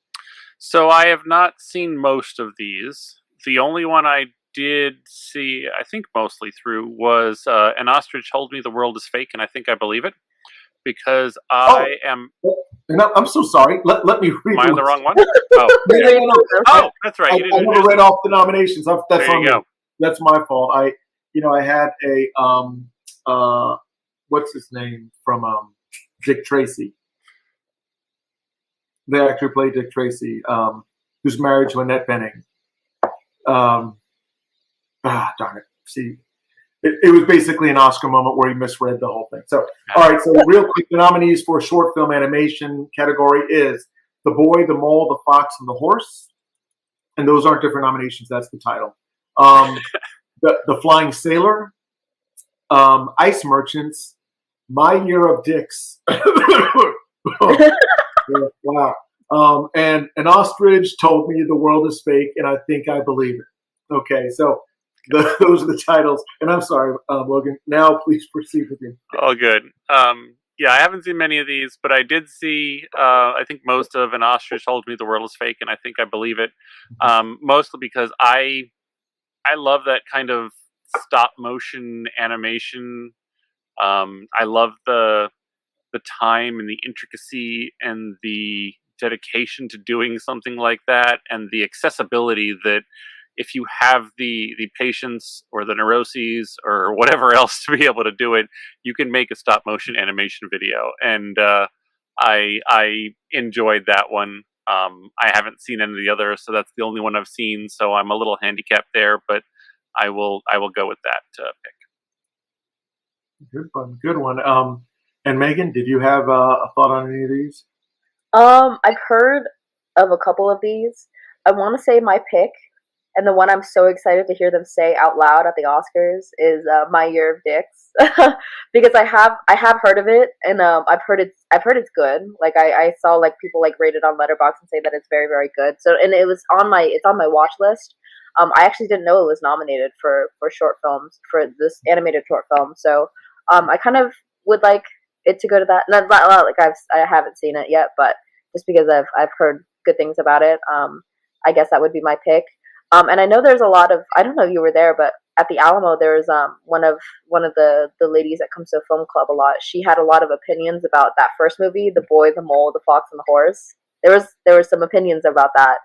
So I have not seen most of these. The only one I did see, I think mostly through, was An Ostrich Told Me the World is Fake, and I think I believe it, because I am... I'm so sorry. Let me read. Am I on the wrong one? Oh, oh, that's right. I never read off the nominations. That's there you go. That's my fault. I had a what's his name from Dick Tracy. The actor who played Dick Tracy, who's married to Annette Bening. Darn it. See, it was basically an Oscar moment where he misread the whole thing. So, all right. So, real quick, the nominees for short film animation category is The Boy, the Mole, the Fox, and the Horse. And those aren't different nominations. That's the title. The Flying Sailor, Ice Merchants, My Year of Dicks. Wow. And An Ostrich Told Me the World is Fake, and I Think I Believe It. Okay, so those are the titles. And I'm sorry, Logan. Now please proceed with you. Oh, good. Yeah, I haven't seen many of these, but I did see, I think most of An Ostrich Told Me the World is Fake, and I Think I Believe It. Mostly because I love that kind of stop motion animation. I love the time and the intricacy and the dedication to doing something like that, and the accessibility that if you have the patience or the neuroses or whatever else to be able to do it, you can make a stop motion animation video. And I enjoyed that one. I haven't seen any of the others, so that's the only one I've seen. So I'm a little handicapped there, but I will go with that pick. Good one, good one. And Megan, did you have a thought on any of these? I've heard of a couple of these. I want to say my pick, and the one I'm so excited to hear them say out loud at the Oscars is "My Year of Dicks," because I have heard of it, and I've heard it's good. Like I saw like people like rate it on Letterboxd and say that it's very, very good. So, and it's on my watch list. I actually didn't know it was nominated for short films, for this animated short film. So I kind of would like it to go to that. Not like I haven't seen it yet, but just because I've heard good things about it, I guess that would be my pick. And I know there's a lot of, I don't know if you were there, but at the Alamo there's one of the ladies that comes to Film Club a lot. She had a lot of opinions about that first movie, The Boy, the Mole, the Fox, and the Horse. There was some opinions about that.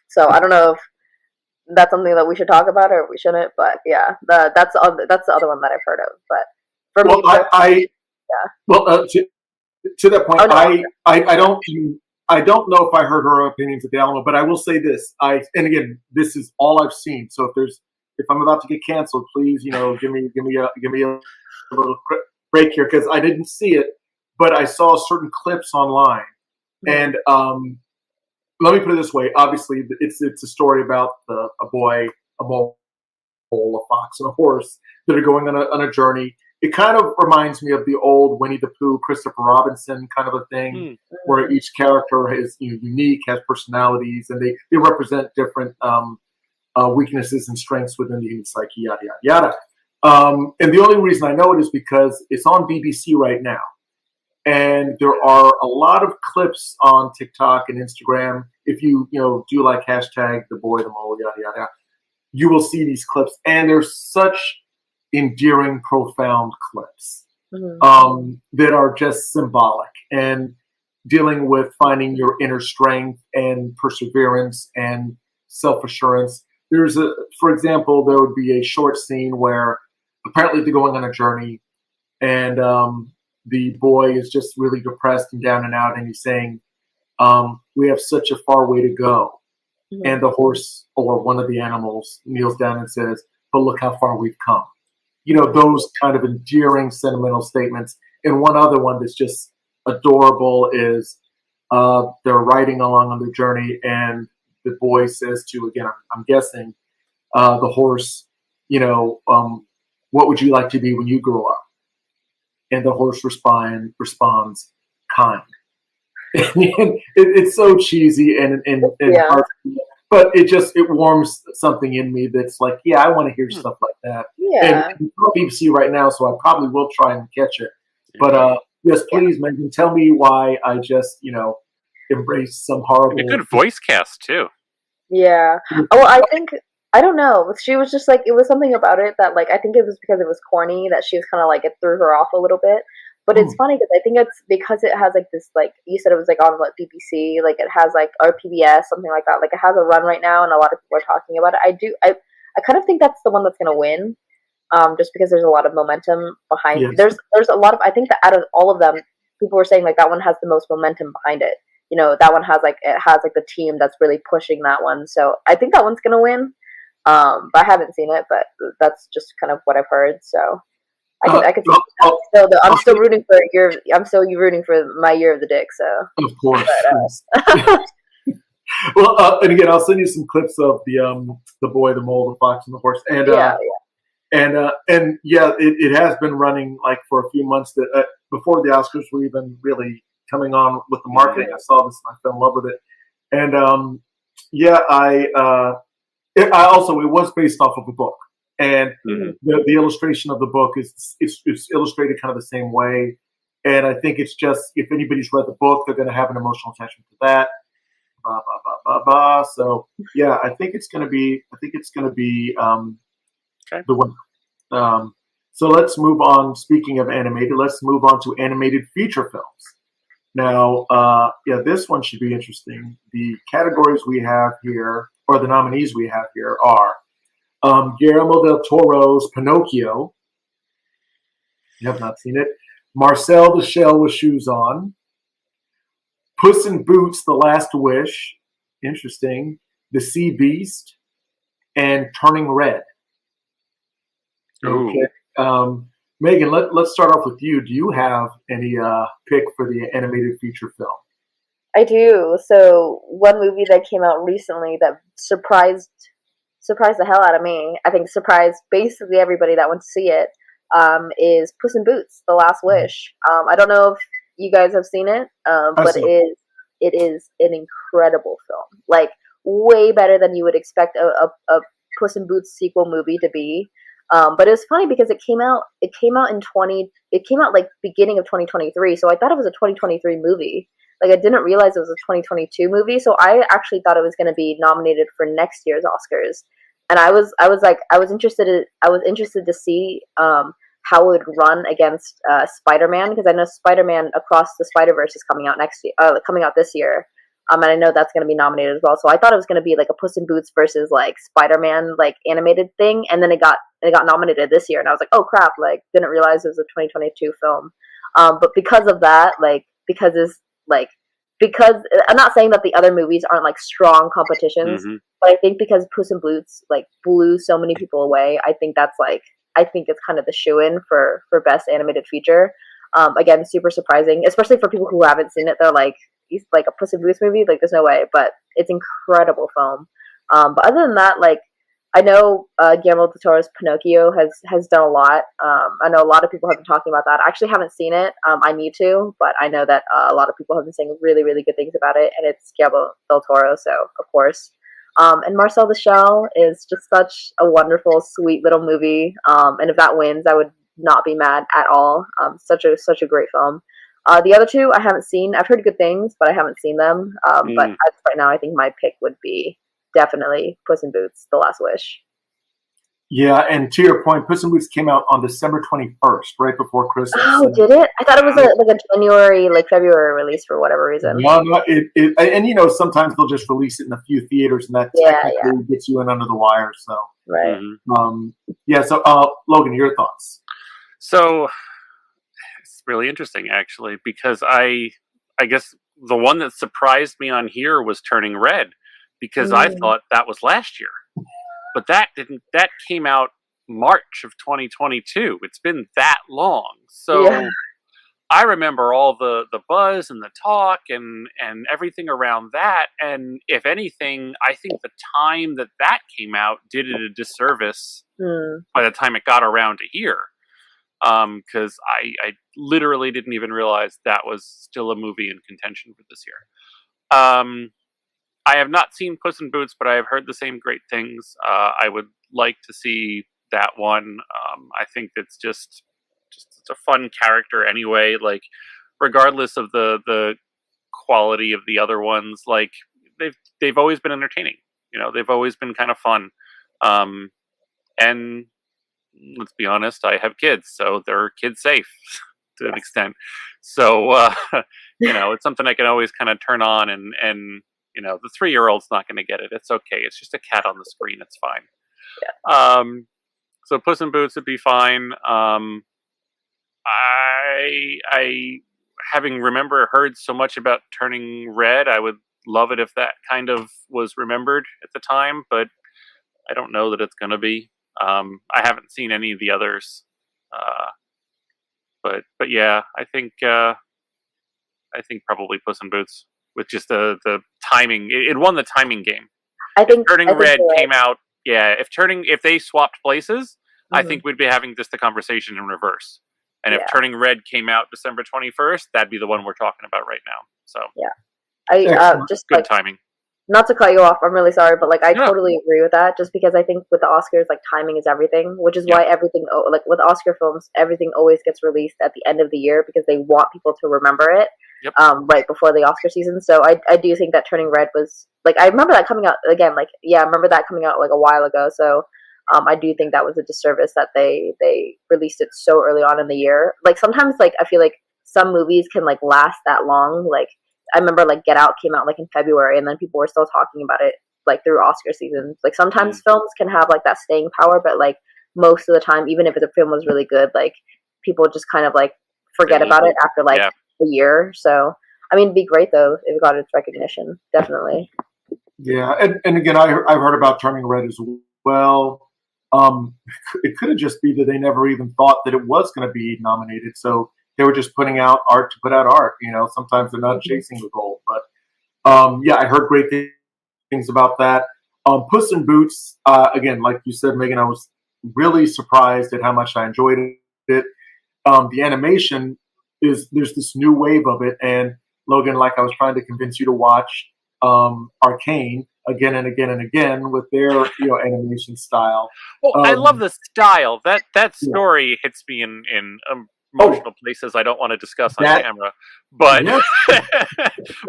So I don't know if that's something that we should talk about or we shouldn't, but yeah, that's the other one that I've heard of. But for me, to that point, oh, no. I don't know if I heard her opinions at the Alamo, but I will say this. And again, this is all I've seen. So if I'm about to get canceled, please, give me a little break here, because I didn't see it, but I saw certain clips online, and let me put it this way. Obviously, it's a story about a boy, a mole, a fox, and a horse that are going on a journey. It kind of reminds me of the old Winnie the Pooh, Christopher Robinson kind of a thing, where each character is unique, has personalities, and they represent different weaknesses and strengths within the human psyche, yada, yada, yada. And the only reason I know it is because it's on BBC right now. And there are a lot of clips on TikTok and Instagram. If you do like hashtag the boy, the mole, yada, yada, yada, you will see these clips. And there's such endearing, profound clips that are just symbolic and dealing with finding your inner strength and perseverance and self-assurance. For example, there would be a short scene where apparently they're going on a journey, and the boy is just really depressed and down and out, and he's saying, we have such a far way to go. And the horse, or one of the animals, kneels down and says, but look how far we've come. Those kind of endearing, sentimental statements. And one other one that's just adorable is they're riding along on their journey, and the boy says to, again, I'm guessing, the horse, what would you like to be when you grow up? And the horse responds, kind. And it's so cheesy and hard, but it warms something in me that's like, yeah, I want to hear stuff like that. Yeah. And it's on BBC right now, so I probably will try and catch it. But yes, please, Megan, tell me why I just embrace some horrible. And a good voice cast too. Yeah. Well, I don't know. She was just like, it was something about it that, like, I think it was because it was corny that she was kind of like, it threw her off a little bit. But it's funny because I think it's because it has like this, like you said, it was like on BBC, like it has like, or PBS, something like that. Like it has a run right now, and a lot of people are talking about it. I kind of think that's the one that's going to win, just because there's a lot of momentum behind it. There's a lot of, I think that out of all of them, people were saying like that one has the most momentum behind it. That one has like, it has like the team that's really pushing that one. So I think that one's going to win. But I haven't seen it, but that's just kind of what I've heard. So I could. I'm still rooting for My Year of the Dick. So of course. Well, and again, I'll send you some clips of the boy, the mole, the fox, and the horse, and it has been running like for a few months. That before the Oscars were even really coming on with the marketing, I saw this and I fell in love with it. And it was based off of a book, and the illustration of the book is illustrated kind of the same way. And I think it's just, if anybody's read the book, they're going to have an emotional attachment to that. Blah, blah, blah, blah, blah. So yeah, I think it's going to be the one. So let's move on. Speaking of animated, let's move on to animated feature films. Now, yeah, this one should be interesting. The categories we have here, or the nominees we have here, are Guillermo del Toro's Pinocchio. You have not seen it. Marcel the Shell with Shoes On. Puss in Boots: The Last Wish. Interesting. The Sea Beast. And Turning Red. Ooh. Okay. Megan, let's start off with you. Do you have any pick for the animated feature film? I do. So one movie that came out recently that surprised the hell out of me. I think surprised basically everybody that went to see it. Is Puss in Boots: The Last Wish. I don't know if you guys have seen it, but it is an incredible film. Like way better than you would expect a Puss in Boots sequel movie to be. But it was funny because it came out like beginning of 2023, so I thought it was a 2023 movie. Like I didn't realize it was a 2022 movie, so I actually thought it was going to be nominated for next year's Oscars. And I was interested to see how it would run against Spider-Man, because I know Spider-Man Across the Spider-Verse is coming out this year. And I know that's going to be nominated as well. So I thought it was going to be like a Puss in Boots versus like Spider-Man like animated thing, and then it got nominated this year, and I was like, oh crap! Like didn't realize it was a 2022 film. But because of that, because I'm not saying that the other movies aren't like strong competitions, but I think because Puss in Boots like blew so many people away, I think it's kind of the shoo-in for best animated feature. Again, super surprising, especially for people who haven't seen it. They're like, it's like a Puss in Boots movie, like there's no way, but it's incredible film. But other than that, like I know Guillermo del Toro's Pinocchio has done a lot. I know a lot of people have been talking about that. I actually haven't seen it. I need to, but I know that a lot of people have been saying really, really good things about it, and it's Guillermo del Toro, so of course. And Marcel the Shell is just such a wonderful, sweet little movie. And if that wins, I would not be mad at all. Such a great film. The other two I haven't seen. I've heard good things, but I haven't seen them. But as of right now, I think my pick would be definitely Puss in Boots: The Last Wish. Yeah, and to your point, Puss in Boots came out on December 21st, right before Christmas. Oh, did it? I thought it was like a January, like February release for whatever reason. No, and sometimes they'll just release it in a few theaters, and that technically gets you in under the wire. So right. So Logan, your thoughts? So it's really interesting, actually, because I guess the one that surprised me on here was Turning Red, because I thought that was last year, but that came out March of 2022. It's been that long, so I remember all the buzz and the talk and everything around that. And if anything, I think the time that came out did it a disservice by the time it got around to here. Because I literally didn't even realize that was still a movie in contention for this year. I have not seen Puss in Boots, but I have heard the same great things. I would like to see that one. I think it's just it's a fun character anyway. Like, regardless of the quality of the other ones, like they've always been entertaining. You know, they've always been kind of fun. And let's be honest, I have kids, so they're kid safe to an extent. So it's something I can always kind of turn on and. The 3-year-old's not going to get it. It's okay. It's just a cat on the screen. It's fine. Yeah. So Puss in Boots would be fine. I having heard so much about Turning Red, I would love it if that kind of was remembered at the time, but I don't know that it's going to be. I haven't seen any of the others. But yeah, I think probably Puss in Boots. With just the timing, it won the timing game. I think Turning Red came out. Yeah, if they swapped places, I think we'd be having just the conversation in reverse. And if Turning Red came out December 21st, that'd be the one we're talking about right now. So I just good timing. Not to cut you off, I'm really sorry, but I totally agree with that. Just because I think with the Oscars, timing is everything, which is why everything with Oscar films, everything always gets released at the end of the year because they want people to remember it. Yep. Right before the Oscar season. So I do think that Turning Red was I remember that coming out again. I remember that coming out a while ago. So I do think that was a disservice that they released it so early on in the year. Sometimes I feel like some movies can like last that long. Like I remember like Get Out came out like in February, and then people were still talking about it like through Oscar seasons. Like sometimes films can have like that staying power, but like most of the time, even if the film was really good, like people just kind of like forget about it after like a year. So I mean, it'd be great though if it got its recognition. Definitely. Yeah, and again, I've heard about Turning Red as well. It could have just be that they never even thought that it was going to be nominated, so they were just putting out art to put out art. You know, sometimes they're not chasing the goal. But yeah, I heard great things about that. Puss in Boots, again, like you said, Megan, I was really surprised at how much I enjoyed it. The animation there's this new wave of it, and Logan, like I was trying to convince you to watch Arcane again and again and again with their animation style. Well, I love the style. That story hits me in emotional places I don't want to discuss on camera. But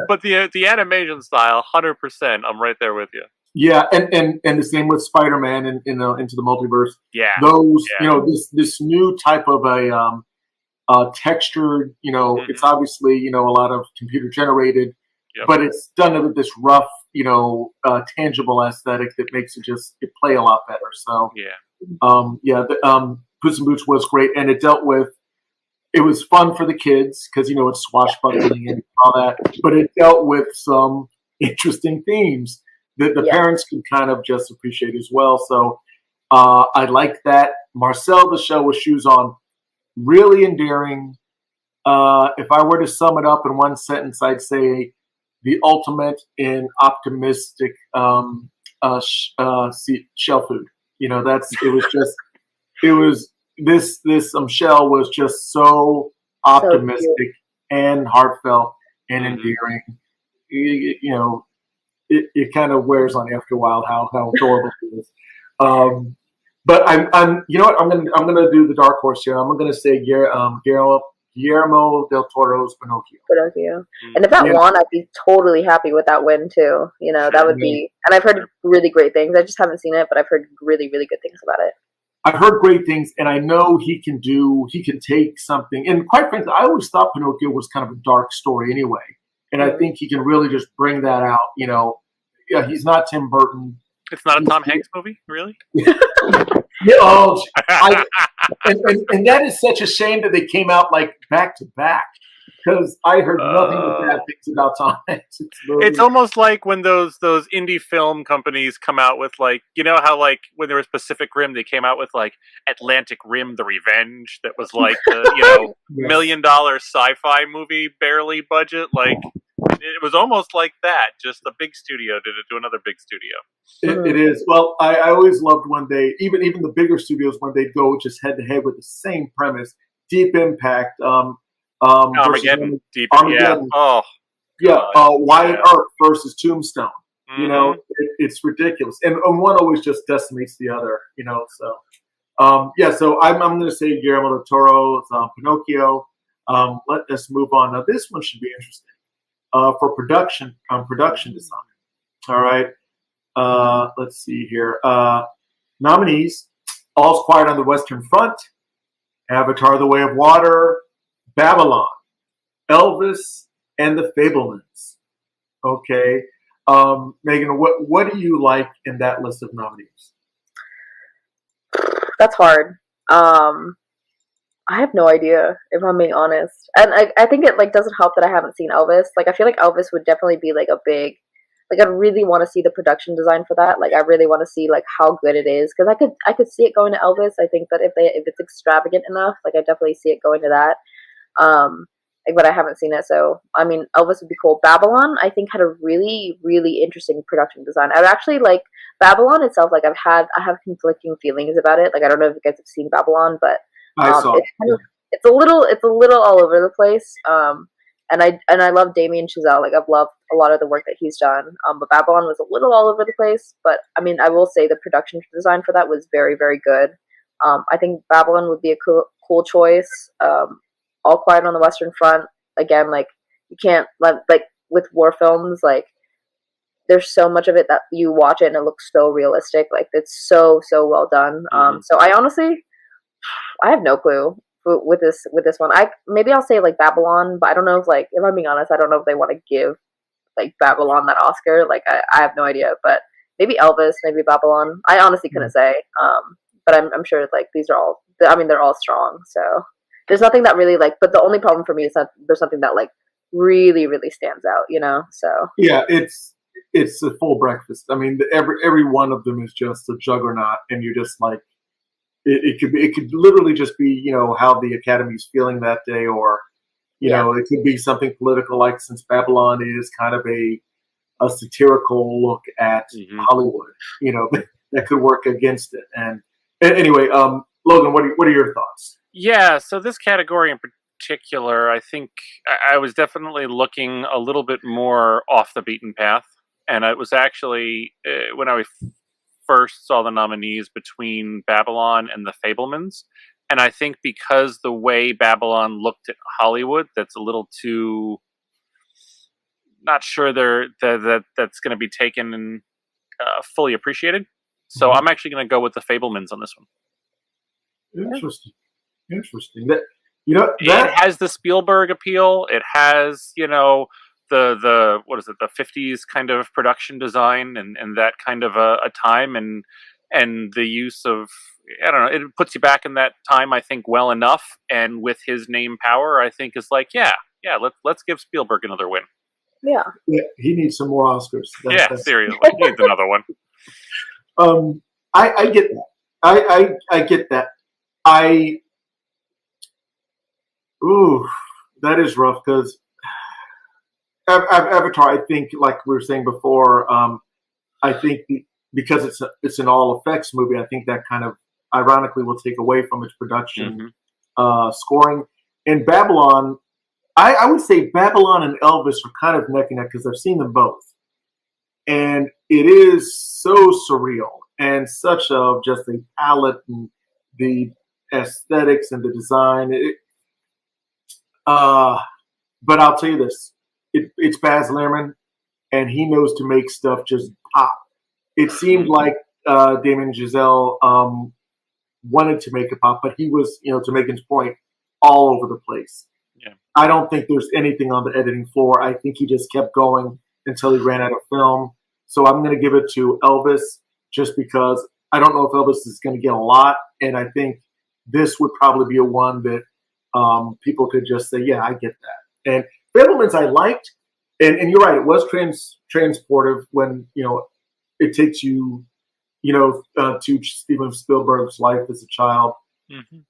but the animation style, 100%, I'm right there with you. Yeah, and the same with Spider-Man and Into the Multiverse. Yeah, those this new type of a textured, it's obviously a lot of computer generated, but it's done with this rough, tangible aesthetic that makes it play a lot better. So Puss in Boots was great, and it was fun for the kids because it's swashbuckling and all that, but it dealt with some interesting themes that the parents can kind of just appreciate as well. So I like that. Marcel the Shell with Shoes On, really endearing. If I were to sum it up in one sentence, I'd say the ultimate in optimistic shell food. This shell was just so optimistic and heartfelt and endearing. It kind of wears on after a while how adorable it is. But I'm you know what I'm gonna do the dark horse here. I'm gonna say Guillermo del Toro's Pinocchio. And if that won, I'd be totally happy with that win too. That would be. And I've heard really great things. I just haven't seen it, but I've heard really, really good things about it. I've heard great things, and I know he can take something. And quite frankly, I always thought Pinocchio was kind of a dark story anyway. And I think he can really just bring that out. He's not Tim Burton. It's not a Tom Hanks movie, really? And that is such a shame that they came out like back to back, because I heard nothing but bad things about Tom Hanks. It's almost like when those indie film companies come out with how when there was Pacific Rim, they came out with Atlantic Rim: The Revenge, that was the $1 million sci-fi movie, barely budget. It was almost like that. Just the big studio did it to another big studio. It is. Well, I always loved when they even the bigger studios, when they'd go just head to head with the same premise. Deep Impact. Armageddon. Armageddon. Wyatt Earp versus Tombstone. It's ridiculous, and one always just decimates the other. So I'm going to say Guillermo del Toro's Pinocchio. Let us move on. Now this one should be interesting for production design. All right. Let's see here. Nominees: All's Quiet on the Western Front, Avatar: The Way of Water, Babylon, Elvis, and The Fabelmans. Okay. Megan, what do you like in that list of nominees? That's hard. I have no idea, if I'm being honest. And I think it doesn't help that I haven't seen Elvis. I feel like Elvis would definitely be a big, I really want to see the production design for that. I really want to see how good it is, because I could see it going to Elvis. I think that if it's extravagant enough, I definitely see it going to that. But I haven't seen it, so I mean, Elvis would be cool. Babylon, I think, had a really, really interesting production design. I would actually like Babylon itself. I have conflicting feelings about it. I don't know if you guys have seen Babylon, but it's a little all over the place. And I love Damien Chazelle. I've loved a lot of the work that he's done. But Babylon was a little all over the place. But I mean, I will say the production design for that was very, very good. I think Babylon would be a cool choice. All Quiet on the Western Front, again, you can't with war films, there's so much of it that you watch it and it looks so realistic. It's so well done. So I honestly, I have no clue. with this one. Maybe I'll say like Babylon, but I don't know if I'm being honest, I don't know if they want to give like Babylon that Oscar. Like I have no idea, but maybe Elvis, maybe Babylon. I honestly couldn't say. But I'm sure like these are all. I mean, they're all strong. So there's nothing that really like. But the only problem for me is that there's something that like really really stands out. So Yeah, it's a full breakfast. I mean, every one of them is just a juggernaut, and you're just like, it could literally just be how the Academy's feeling that day, or it could be something political, like since Babylon is kind of a satirical look at Hollywood, that could work against it. And anyway, Logan, what are your thoughts? Yeah, so this category in particular, I think I was definitely looking a little bit more off the beaten path. And it was actually, when I first saw the nominees, between Babylon and The Fabelmans. And I think because the way Babylon looked at Hollywood, that's a little too... not sure that's going to be taken and fully appreciated. So I'm actually going to go with The Fabelmans on this one. Interesting. It has the Spielberg appeal. It has, the what is it, the 50s kind of production design and that kind of a time, and the use of, I don't know, it puts you back in that time, I think, well enough. And with his name power, I think is like, let's give Spielberg another win. Yeah, he needs some more Oscars. Seriously, he needs another one. I get that. I get that. That is rough, because Avatar, I think, like we were saying before, I think because it's an all effects movie, I think that kind of ironically will take away from its production scoring. In Babylon, I would say Babylon and Elvis are kind of neck and neck, because I've seen them both, and it is so surreal and such of just the palette and the aesthetics and the design. But I'll tell you this: it's Baz Luhrmann, and he knows to make stuff just pop. It seemed like Damien Chazelle wanted to make it pop, but he was, to Megan's point, all over the place. Yeah. I don't think there's anything on the editing floor. I think he just kept going until he ran out of film. So I'm going to give it to Elvis, just because I don't know if Elvis is going to get a lot, and I think this would probably be a one that people could just say, yeah, I get that. And Fabelmans I liked, and you're right, it was transportive when it takes you to Steven Spielberg's life as a child.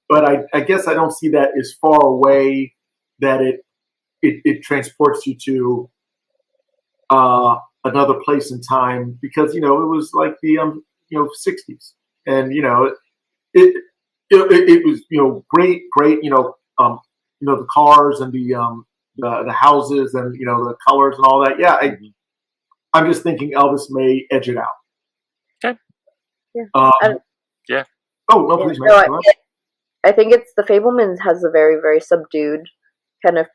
But I guess I don't see that as far away that it transports you to another place in time, because it was like the 60s, and it was great the cars and the houses and the colors and all that. Yeah, I'm just thinking Elvis may edge it out. Okay. Yeah. Oh no, please. No, I think it's The Fabelmans has a very very subdued kind of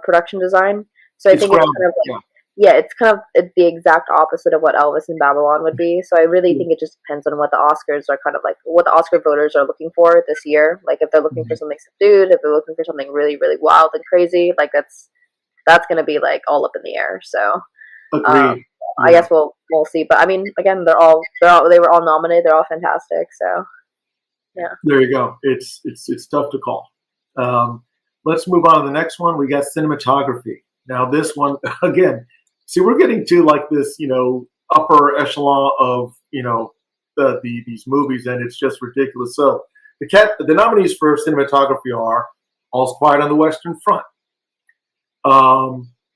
production design. So I think it's kind of like, it's kind of the exact opposite of what Elvis and Babylon would be. So I really think it just depends on what the Oscars are kind of like, what the Oscar voters are looking for this year. Like if they're looking for something subdued, if they're looking for something really, really wild and crazy, like that's going to be like all up in the air. So I guess we'll see. But I mean, again, they were all nominated. They're all fantastic. So yeah. There you go. It's tough to call. Let's move on to the next one. We got cinematography. Now this one, again, see, we're getting to like this, upper echelon of, these movies, and it's just ridiculous. So the nominees for cinematography are All's Quiet on the Western Front,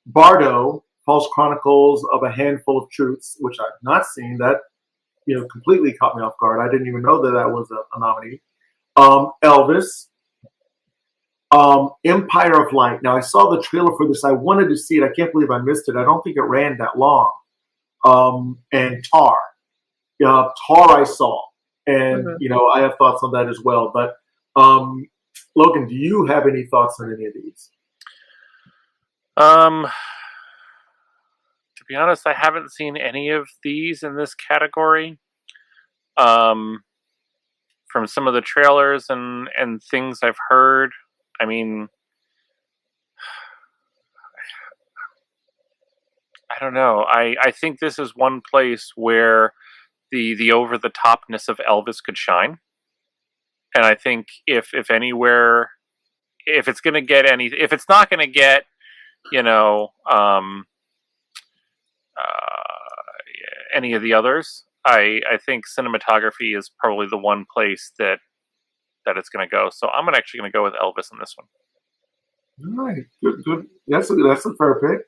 Bardo, False Chronicles of a Handful of Truths, which I've not seen. That completely caught me off guard. I didn't even know that was a nominee. Elvis, Empire of Light. Now I saw the trailer for this. I wanted to see it. I can't believe I missed it. I don't think it ran that long. And Tar. Tar I saw, and I have thoughts on that as well. But Logan, do you have any thoughts on any of these? To be honest, I haven't seen any of these in this category. from some of the trailers and things I've heard, I mean, I don't know. I think this is one place where the over the topness of Elvis could shine. And I think if anywhere, if it's gonna get any, if it's not gonna get, you know, any of the others, I think cinematography is probably the one place that it's gonna go. So I'm actually gonna go with Elvis in this one. All right, good. That's a fair pick.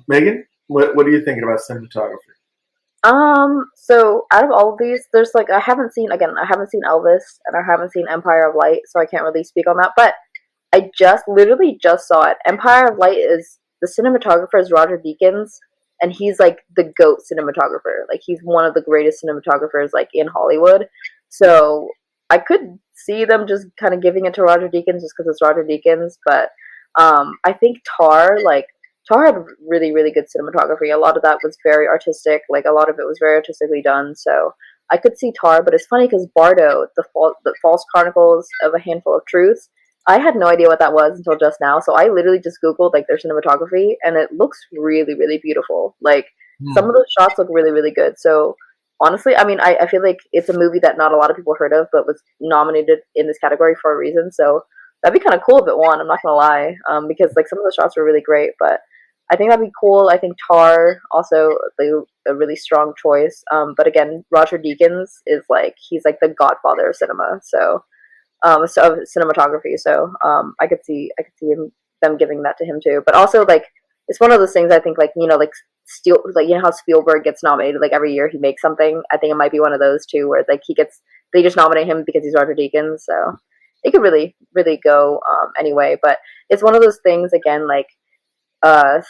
Megan, what are you thinking about cinematography? So out of all of these, there's like I haven't seen Elvis and I haven't seen Empire of Light, so I can't really speak on that. But I literally just saw it. Empire of Light is the cinematographer is Roger Deakins, and he's like the GOAT cinematographer. Like he's one of the greatest cinematographers like in Hollywood. So I could see them just kind of giving it to Roger Deakins just because it's Roger Deakins. But I think Tar had really, really good cinematography. A lot of that was very artistic. Like a lot of it was very artistically done. So I could see Tar, but it's funny because Bardo, the False Chronicles of a Handful of Truths, I had no idea what that was until just now. So I literally just Googled like their cinematography, and it looks really, really beautiful. Like some of those shots look really, really good. So honestly, I mean, I feel like it's a movie that not a lot of people heard of, but was nominated in this category for a reason. So that'd be kind of cool if it won. I'm not gonna lie, because like some of the shots were really great, but I think that'd be cool. I think Tar also a really strong choice. But again, Roger Deakins is like he's like the godfather of cinema. So of cinematography. So I could see them giving that to him too. But also like it's one of those things I think like like how Spielberg gets nominated like every year he makes something. I think it might be one of those too where like they just nominate him because he's Roger Deakins. So it could really really go anyway. But it's one of those things again like.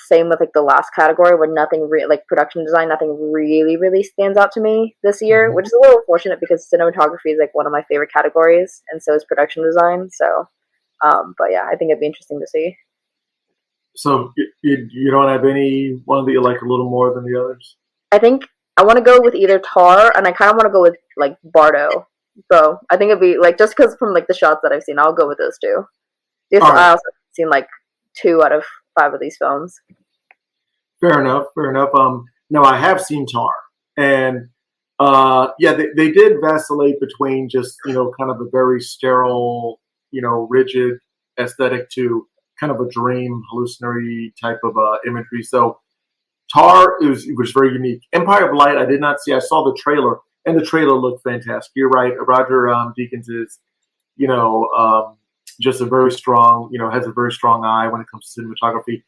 Same with like the last category where like production design, nothing really stands out to me this year, which is a little unfortunate because cinematography is like one of my favorite categories, and so is production design. So, but yeah, I think it'd be interesting to see. So you don't have any one that you like a little more than the others? I think I want to go with either Tar, and I kind of want to go with like Bardo. So I think it'd be like just because from like the shots that I've seen, I'll go with those two. Yes, right. I also seen like 2 out of 5 of these films. Fair enough. No, I have seen Tar, and yeah, they did vacillate between just kind of a very sterile, rigid aesthetic to kind of a dream hallucinatory type of imagery. So Tar was very unique. Empire of Light I did not see. I saw the trailer, and the trailer looked fantastic. You're right. Roger Deakins is just a very strong, has a very strong eye when it comes to cinematography.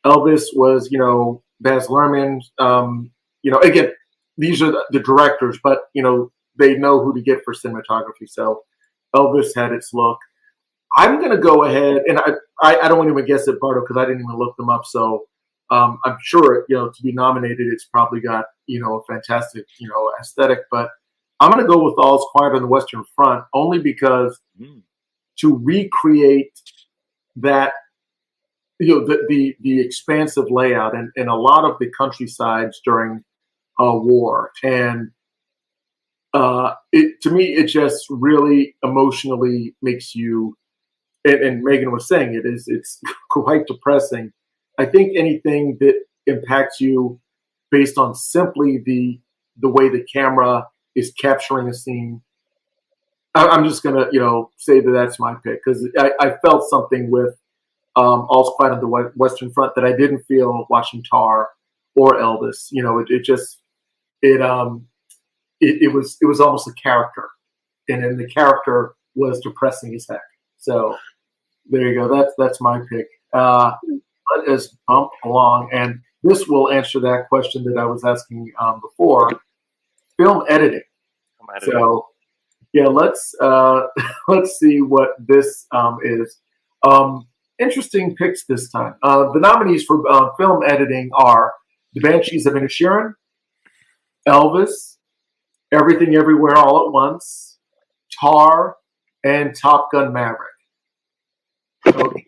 Elvis was, Baz Luhrmann. Again, these are the directors, but they know who to get for cinematography. So Elvis had its look. I'm going to go ahead, and I don't want to even guess at Bardo because I didn't even look them up. So I'm sure to be nominated, it's probably got a fantastic aesthetic. But I'm going to go with All's Quiet on the Western Front only because. To recreate that, the expansive layout and a lot of the countrysides during war, and to me, it just really emotionally makes you. And Megan was saying it's quite depressing. I think anything that impacts you based on simply the way the camera is capturing a scene. I'm just gonna, say that that's my pick because I felt something with All's Quiet on the Western Front that I didn't feel watching Tar or Elvis. It was almost a character, and then the character was depressing as heck. So there you go. That's my pick. Let us bump along, and this will answer that question that I was asking before. Film editing. So. Yeah, let's see what this is. Interesting picks this time. The nominees for film editing are The Banshees of Inisherin, Elvis, Everything Everywhere All at Once, Tar, and Top Gun Maverick. Okay.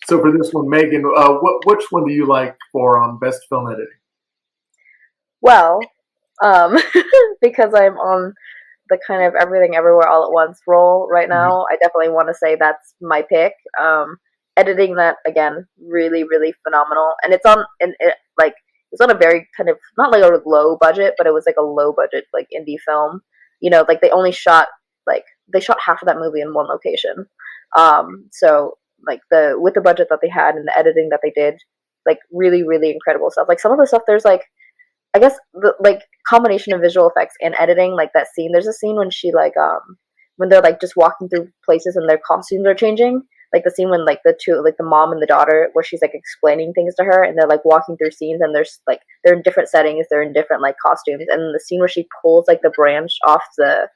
So for this one, Megan, which one do you like for best film editing? Well, because I'm on the kind of everything everywhere all at once role right now. I definitely want to say that's my pick. Editing that again, really, really phenomenal, and it's on and it like it's on a very kind of not like a low budget, but it was like a low budget like indie film. Like they shot half of that movie in one location. So like with the budget that they had and the editing that they did, like really, really incredible stuff. Like some of the stuff there's like I guess the like combination of visual effects and editing, like that scene. There's a scene when she like when they're like just walking through places and their costumes are changing. Like the scene when like the two like the mom and the daughter where she's like explaining things to her and they're like walking through scenes and there's like they're in different settings, they're in different like costumes, and then the scene where she pulls like the branch off the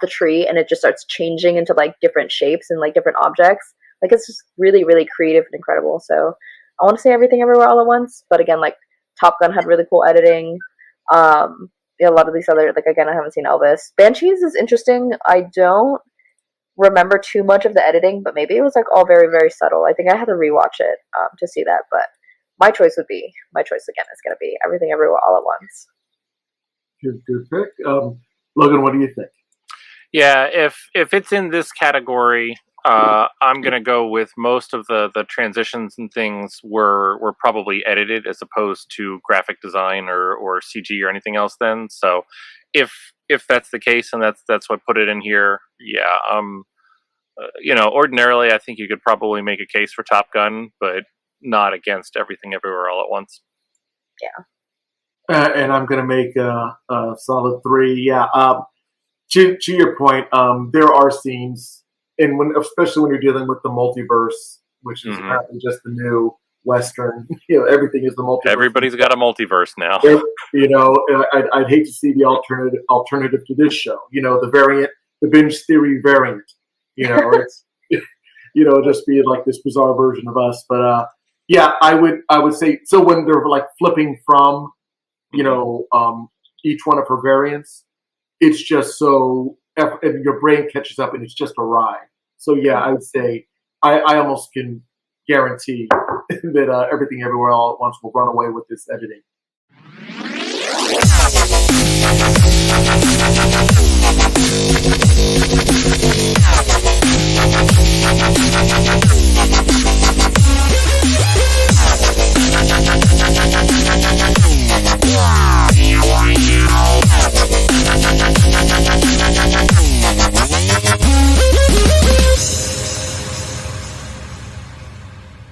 tree and it just starts changing into like different shapes and like different objects. Like it's just really, really creative and incredible. So I want to say Everything Everywhere All at Once, but again, like Top Gun had really cool editing. A lot of these other, like again, I haven't seen Elvis. Banshees is interesting. I don't remember too much of the editing, but maybe it was like all very, very subtle. I think I had to rewatch it to see that. But my choice again is going to be Everything Everywhere All at Once. Good pick. Logan, what do you think? Yeah, if it's in this category, I'm gonna go with most of the transitions and things were probably edited as opposed to graphic design or CG or anything else. Then, so if that's the case and that's what put it in here, yeah. Ordinarily I think you could probably make a case for Top Gun, but not against Everything Everywhere All at Once. Yeah. And I'm gonna make a solid 3. Yeah. To your point, there are scenes. And especially when you're dealing with the multiverse, which is apparently just the new Western, everything is the multiverse. Everybody's got a multiverse now. I'd hate to see the alternative to this show. The variant, the Binge Theory variant. It's just be like this bizarre version of us. But yeah, I would say so when they're like flipping from, each one of her variants, it's just so. And your brain catches up and it's just a ride. So yeah, I would say I almost can guarantee that Everything Everywhere All at Once will run away with this editing.